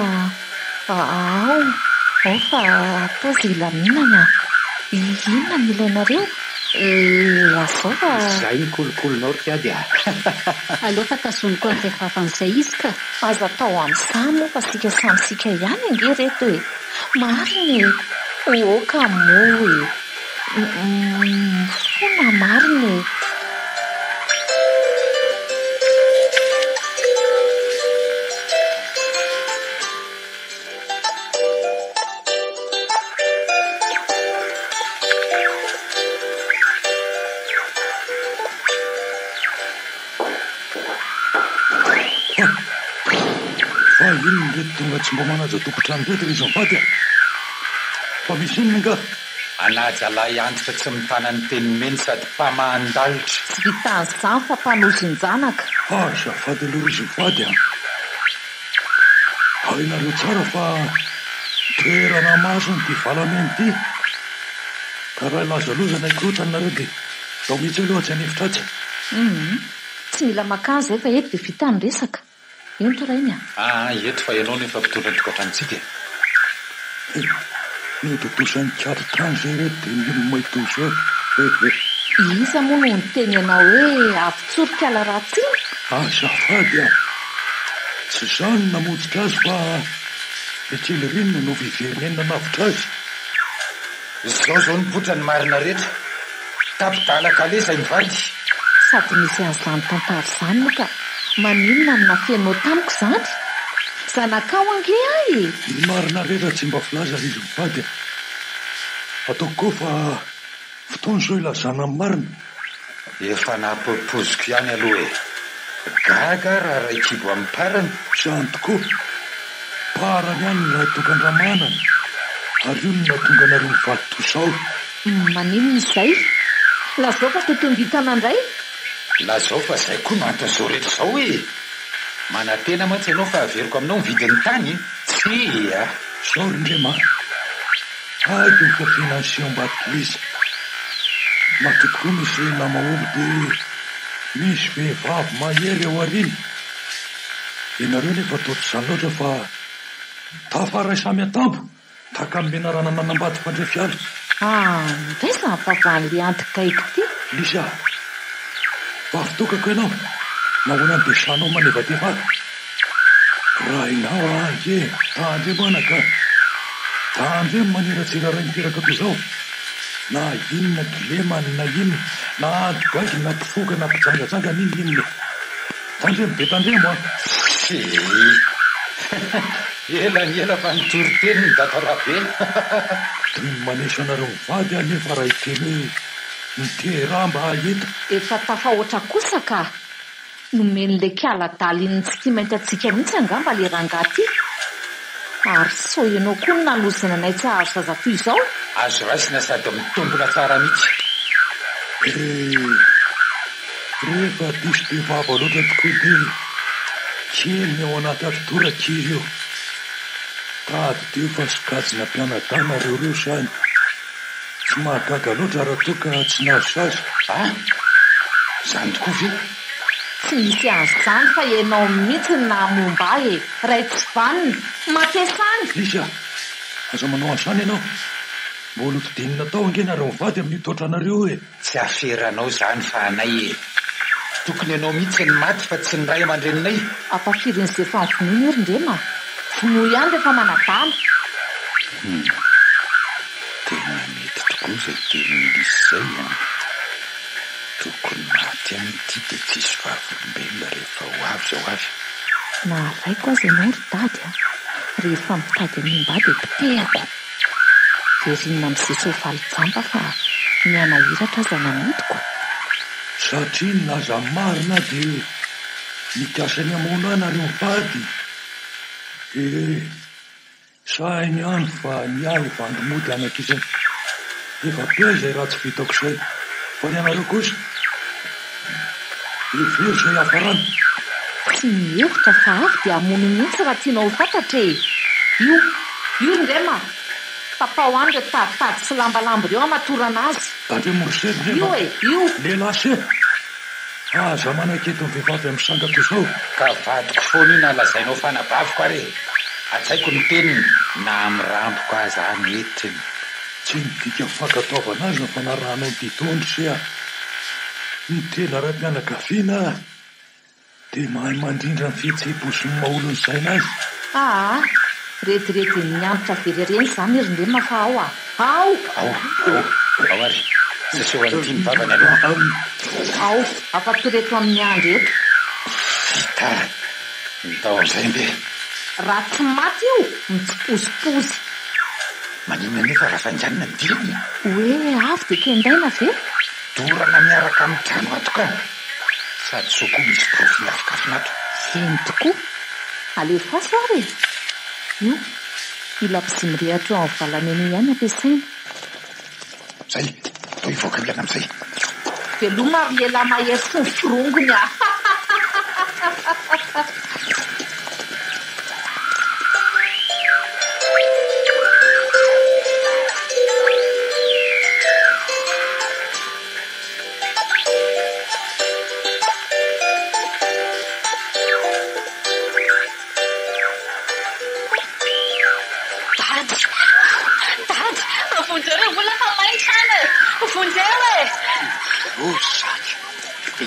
ao fa atao zay ilaminana inona ny ilainareo lazao fa zay ny kolokolonao ry kiady aleo fa tazoniko antefafan'izay izy ka aza tao amin'izany moa fa sika samysika ihany ange reto e mariny oka mo e fona mariny fa inony reto tonga tsy mba manaja tompotrano reto izy mivady fa misy inony nga anaja lahy antitra tsy mitana ny teny meny sady mpamandalitra tsy vitan'izany fa mpanozinjanaka zafady aloha izy mivady hainareo tsara fa toerana masony ty valameny ty ka raha lazalozana ikorotannareo dia tao mihitsy aloha tsy anefitratsy tsy mila makazy zay fa eto dia vita ny resaka ino to raha iny eto fa ianao nefa mpitondra ny tokatrantsika nododosany kiady trano zay reto dia mino maitoso iza moa no ny teny ianao hoe avitsorika ala raha tsiny zafady tsy zany namotsika azy fa ekely rinona no viverinenina navitra azy zao nipotra ny marina rehetra tapidalaka le zay mivady sady misy an'izany tantara izany moa ka maninona no nafenao tamiko izany zanakao ange ay ny marina rehetra tsy mba filaza izy mivady ataoko koa fa fotoana zao ilazana ny marina efa nampopoziko ihany aloha gaga raha raikibo amin'ny parana zany tokoa parany ihany ny raha tokandramanana ary io no natonga nareo mivaly tosao maninona izay lazao fa totombitana indray lazao fa zay koa no anton'izao rehetra zao manantena mantsy ianao fa averiko aminao mividin'ny tany tsy zao rindrema aiko ny fafinansion mbadikilizy matokoko misy namaolo dia misy vehivavy mahery eo ariny ianareo nefa toto zany loatra fa tafaray samy atambo taka amin'ny menarana nanambady fandrefiala ndraisa nyfavan'le antikaiko ty lisa vavitokako ianao nahoanany dia sanao manevadevaka raha inao ange tandremanaka tandremo maneratsiraray miteraka toy zao na inona dilemany na inona na antogaiky na mpifoka na mpijangajanga ninona tandremo be tandremo elany ela fa nitory teny ny datarabe toy ny manesanareo mivady anefa raha iteny hoe niteraha mba aheta efa tafahoatra kosa ka nomen'le kialadaly iny tsy tia mainty atsika mihitsy angamba le rangaty ary so ianao koa no nanozana nay tsy ahazo zaza toy izao azo raisina sady mitombona tsara mihitsy Rehefa diso be vava loatra tokoa dia kely ny ao anaty atotora kely io. Tady teo fa sokajina mpianadana reo sany. Tsy mahagaga loatra raha toa ka tsy nazo sazy. Zany tokoa ve? Tsy misy azy zany fa ianao mihitsy na momba ray tsy vanina mampiasany. Lisa, aza manao an'izany ianao. Mbola hotidinina tao angena reo mivady amin'ny toetranareo e. Tsy aferanao zany fa anay tokony ianao mihitsy ny maty fa tsy ny ray aman-dreninay. Ampafirin'izay fanvonoana io Rindrema. Vono ihany rehefa manadala. Tena mety tokoa izay tenin'ny Lisa izay. Tokony maty amin'ity dia tsisy fahavolombelona rehefa ho avy zao avy. Na raiko aza ianao ry dady rehefa mitady amin'ny mba dia pitehako. Verinina amin'izay soavaly jamba fa mianahiratra aza nanodiko. Satria naza marina dia mikasa ny amonana reo mivady. Sainy ihany fa niahy vandimody anak'izay. Efa be izay raha tsy vitako izay. Fa ny anareo kosa every izay hafarana. Tsy mihevitra fa avy dia hamono mihitsy raha tianao ho fantatra e. Io Rindrema. Papao any reto taditady sy lambalambo ireo amatorana azy. Dade Morosely Io io. Lehilahy se. Aza manaketo ny vehivavy amin'ny sangako izao. Ka vadiko foana io nalazainao fanabaviko are. Atsaiko ny teniny na amin'ny ramboko aza metiny. Tsy midika fankataovana azy no fanarahanao ditondro sea. Ny tena raim-pianakaviana dia mahay mandrindra ny fihetseham-po sy ny maha-olony saina azy. Retirety mianitra verereny izany Rindrema fa ao ary seseho an'ity mivavany aloha. Ao afa-toreto amin'ny andro eto. Vita mitao amin'izay mbe. Raha tsy maty io mitsipozipozy. Maninona nefa raha fanjanona ny dilany? Hoe avy dia kendaina ve? Dorana miaraka amin'ny trano ato ka. Sady sokoa misy profiny afikafina ato. Feno tokoa. Alefaso ary io ila mpizimirehatra ao amin'ny valaneny ihany ampiasaina. Zay, to hivoaka miana amin'izay. Veloma ary lehilahy mahery sy ny forongony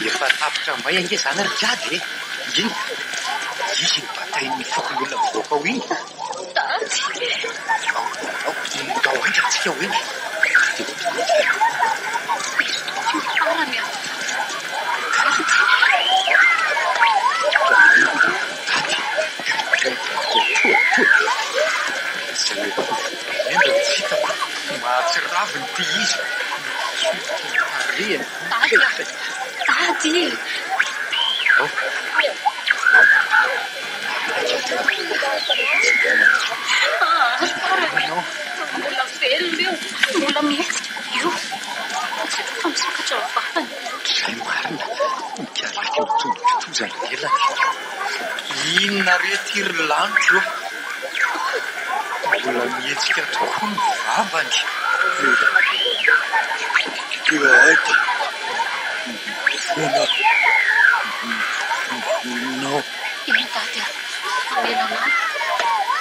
Efa tapitra mbay ange zany ary jiady iny izy ny batain'ny fokon'olona mivoaka ao iny. Ao aindra antsika ho eny. Enda ny fitako mahatsiraviny ty izy. Dady. Mbola velona io. Mbola mihetsika io. Tsy fa misokatra ny vatany. Izay marina. Mikaraiky mitombotra tozana elany. Inona rety ry lanitra eo. Mbola mihetsika tokoa ny vavany. Aiko. No. Dady, amelanao.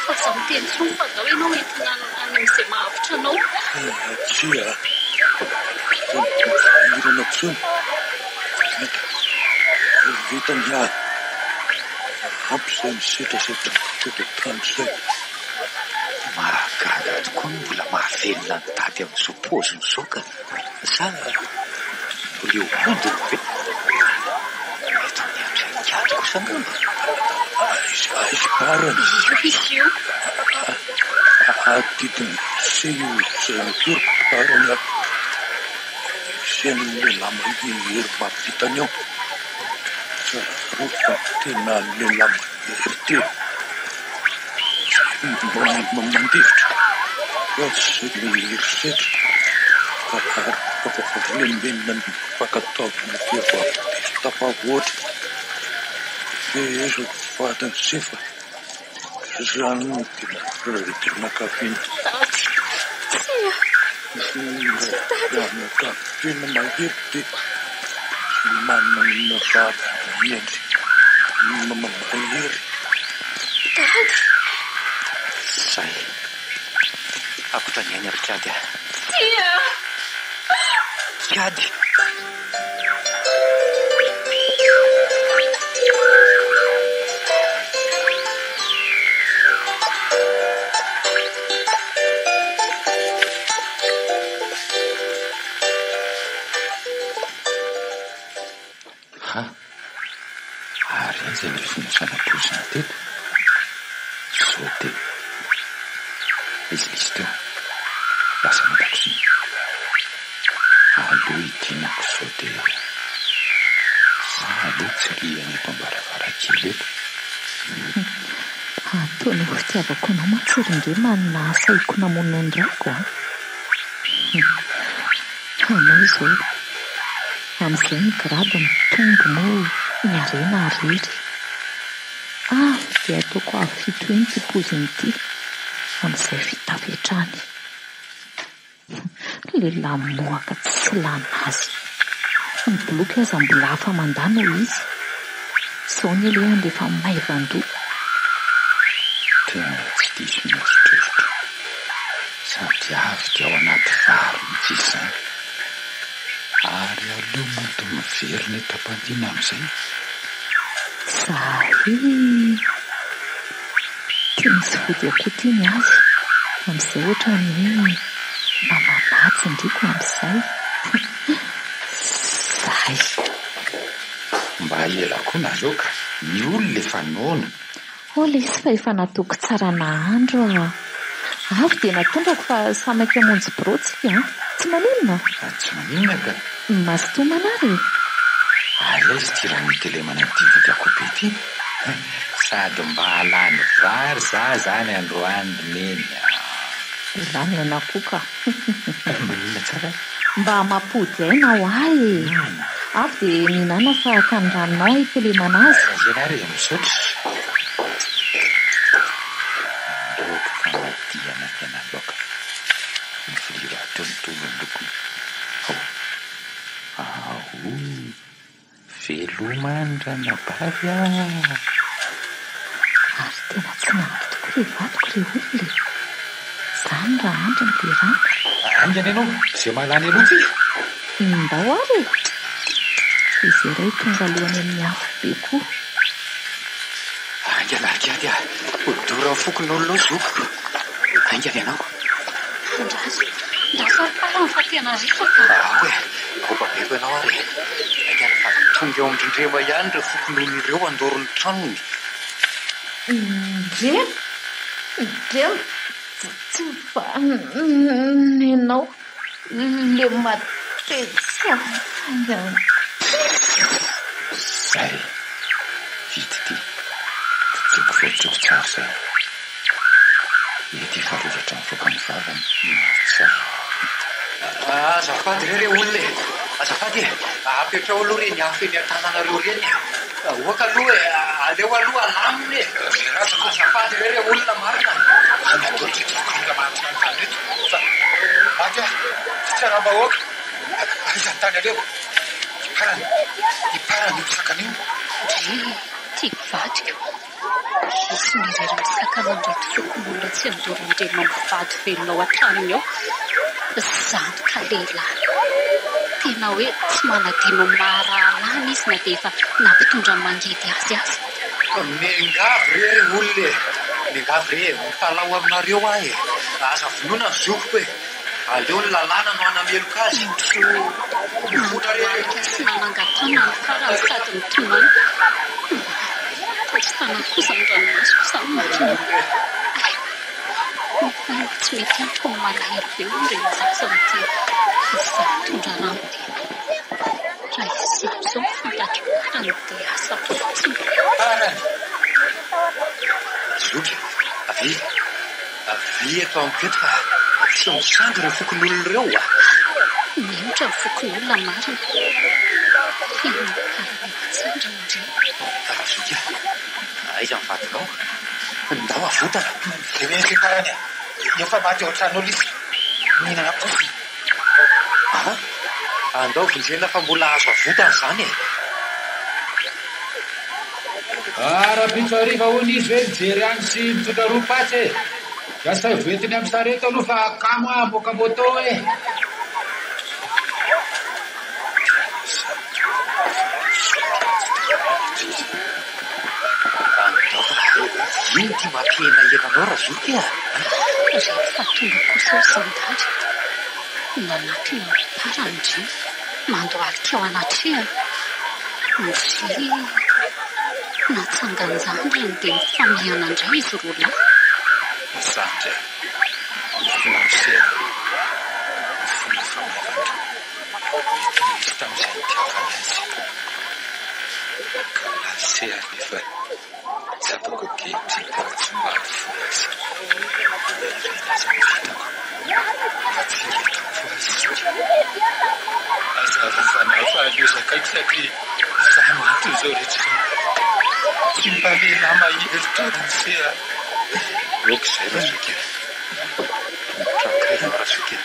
Fa zaho miteny tsony fa zaho ianao entina amin'izay mahavitra anao. Tsia. Irana tsony. Vita niahy. Ampy izay misetrasetra tany izay. Mahagaga tokoa ny mbola mahavelona ny dady amin'izao poziny izao ka. Sa leo ondiny ve? Eto miandra ny kiady kosa angamba. Aizy barany. Io. Adidiny se io izay mitoroko barany. Se ny lehilahy maniry mampitany ao. Rofa tena lehilahy maniry teo. Mandefitra. Tsy lehiry setra. Lembenina ny fankataovana vehivavy. tapavoatra dia ezo vatany sefa zany tinakafiana tinakafiana mahery dia manana vavy endry mahery zay akotra ny ainy arikady kady ary zay ny finosana posina teto sao te izy misy teo lasa matakosia aloha itinako sao te za aloha tsy liany eto ambaravarakely eto ataony fitiavako anao matsiry manina asaiko namono ndraiko anao izao amin'izay ny grady mitombo no miarena arery dia ataoko afito eny ty poziny ity amin'izay fitavetrany lehilahy mohaka tsy lana azy ny boloky aza mbola hafa mandano izy sao ny alehan rehefa maivan-doha tena tsy diso mieritreritra sady avy dia ao anaty vary mitsy izany ary aloha moto miverina etam-pandiana amin'izay zahy tia misy vody akotiany azy amin'izay ohatra ny hoe mba manatsy ndriko amin'izay zahy mba ela koa nazoka ny olona efa noana le izy fa efa nataoko tsara nahandro avy dia natondrako fa samaka amonjy brotsika tsy maninona tsy maninona ka mastomana ary aizy ty raha nitelemana ty vody akobe ity sady mba halany vary za zany androany meny ilany anako ka manina tsara mba mapody aina ho ahy avy dia minana fa ka ny ranonao itelemana azy ianary izy misaotra ndoko famadiana tena loka ny filirato mitolo ny lokony velomandrana bavy ary tena tsy nandy toko le vatoko le olona zany raha andra ny le rano angany ianao zay malany aloha ty indao ary izay ray tonga alohany amin'ny afo be koa angalarikady odora ny fokon'olonao zokoko angany ianao ndasaparan fa tena rifaka hoe kopabeko ianao ary angana fa tonga eo amindrindrema ihany reo fokon'olona ireo andorony tranony ndrema tsy vanenao le matesa zay vity ty titsoko fotsoko tsara zay ety faroratra mifoka ny vavany tsara azafady re olona azafady apetrao aloha reny afo eny an-tananareo reny oaka aloha aleo aloha alaminy azafady re olona marina ady fitsara-bahoaka aizany tany aleo iparany sakan'io ty vadika isy nirery misakana ndraty fokon'olona tsy andorondrema mivady velonao an-tranony ao zany ka lehilahy tena hoe tsy manadino maralany izy na dia efa nampitondra mangidy azy mingavy re olona mingavy re mitalao aminareo ahy aza vonoana ny zokoko e aleo ny lalàna no anameloka azy mandramarika sy manangatana ny farany sady mitonany tana kosa ny ranomasoko samy matona tsy mety antoko ny malahelo be o reny zaza mity izay mitondra rano ty raha iziko zao mifantatry parany dia asa fotsiny parany zoky avy eto amiko eto fa tsy misangy reo fokon'olona ireo mihotra ny fokon'olona marina fikarany rindry Tarazoka, aiza mivatinao? Ndao avotana. De hoe fitarany efa maty ao an-tran'olo izy mihinana posy. Andao vonjena fa mbola azo avotana izany e. Raha-pitso hariva hono izy hoe mijery any sy mitondra roa-patsy e. Lasa voentiny amin'ny sarety aloha fa kamo boka moto e. Ino ty mampihena henanao Razoky a? rehefa tonga kosa sandary nanatiny parany dry mandoaly teo anatrehany ndry natsanganjandreny dia mifamihana indray izy roa lahy. Zandry mifona misena mifona famavandro mety izy tamin'izay nitiavany azy ka lasehany nefa tsapako kehitriny fa tsy mba hafona azy ireny aza mivitako matsiretako fo azy azarovana fa aniozakaiky satria za maty zao rehetra tsy mba lehilahy mahery toriny sea Oka izay Razoky. Mitrakay ianao Razoky.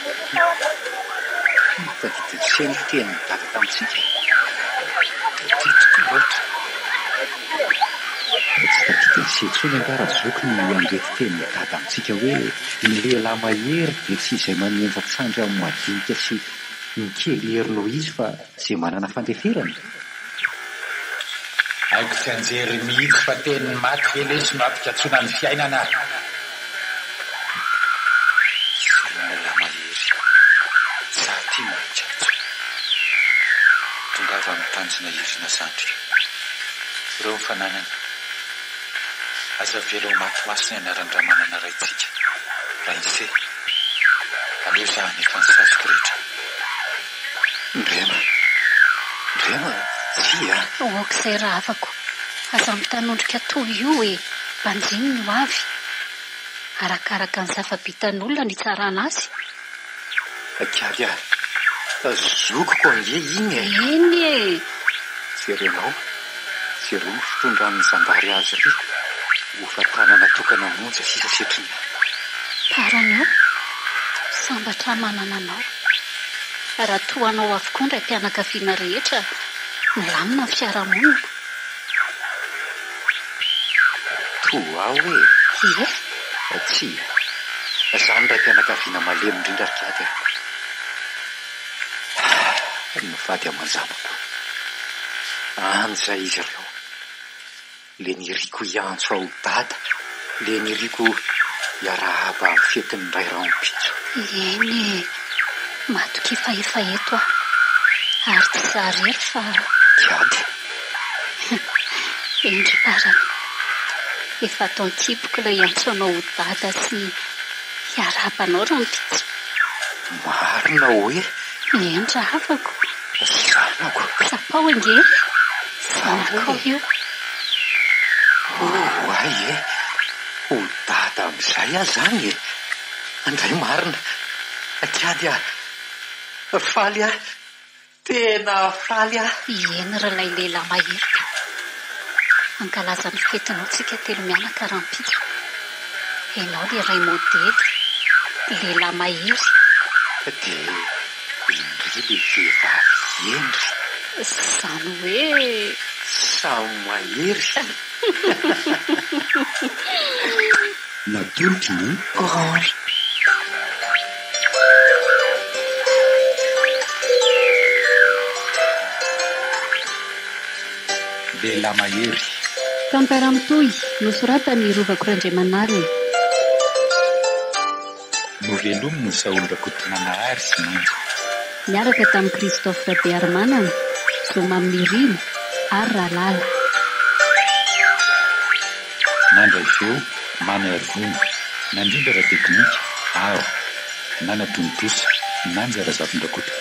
Tadidintseny teny dada tamintsika. titiko loatra Tsy tadidintsetsony anga Razoky ny andrety teny dada amintsika hoe ny lehilahy mahery dia tsy izay manenja tsandry amin'ny madinika sy ny kely herinao izy fa izay manana fandeferana. haiko tsy anjery mihitsy fa teniny maty ve lesy no ampikatsona ny fiainana. Lehilahy mahery. Za tia maitsaitso tongava amin'ny tanjona irina zandry ireo mifananana aza velao maty masina anaran-dramanana raitsika rainse aleo za nefa ny sasiko rehetra. Ndrema tsy a? Oka izay raha avako aza mitanondrika toy io e mbanjiny no avy arakaraka ny zava-bitan'olona ny tsarana azy. Akaly a, zokiko ange iny e. Eny e. Jerenao, jereo ny fitondran'ny zandary azy ry ho fatanana tokana monja sisa setriny. Parany eo sambatra manana anao raha toanao avokoa indray mpianakaviana rehetra milamina ny fiarahamonina. Toa hoe Ie tsy zany ndray mpianakaviana malemy indrindra Arikady a. Mivady aman-janako anjay izy ireo le niriko iantso ao dada le niriko iarahaba amin'ny fetiny ray rampitso. eny matoky efa eto ary tsy zarery fa Kiady endry parany efa atao an-kipoka ilay antsoanao ho dada sy hiarabanao rampitso. marina hoe Endra afako zanako sapao ange zanakao io. ay e ho dada amin'izay a zany e andray marina Kiady a faly a tena faly a. Eny ralay lehilahy maherika ankalaza ny fetinao tsika telo mianaka rampitso ianao le ray modely lehilahy mahery de indry le vehivavy endry zany hoe samy mahery. Natolotry ny orange. lehilahy mahery Tamperamitoy nosoratany Rovako Randriamanarina. novelomy ny saolon-drakotonanahary sy manjo Miaraka tamin'i Christophe Rabearmanana, Zomamnirino ary Ralala. nandray feo manarivony nandrindra ra teknika ao nanatondosa nanjara zavon-drakoto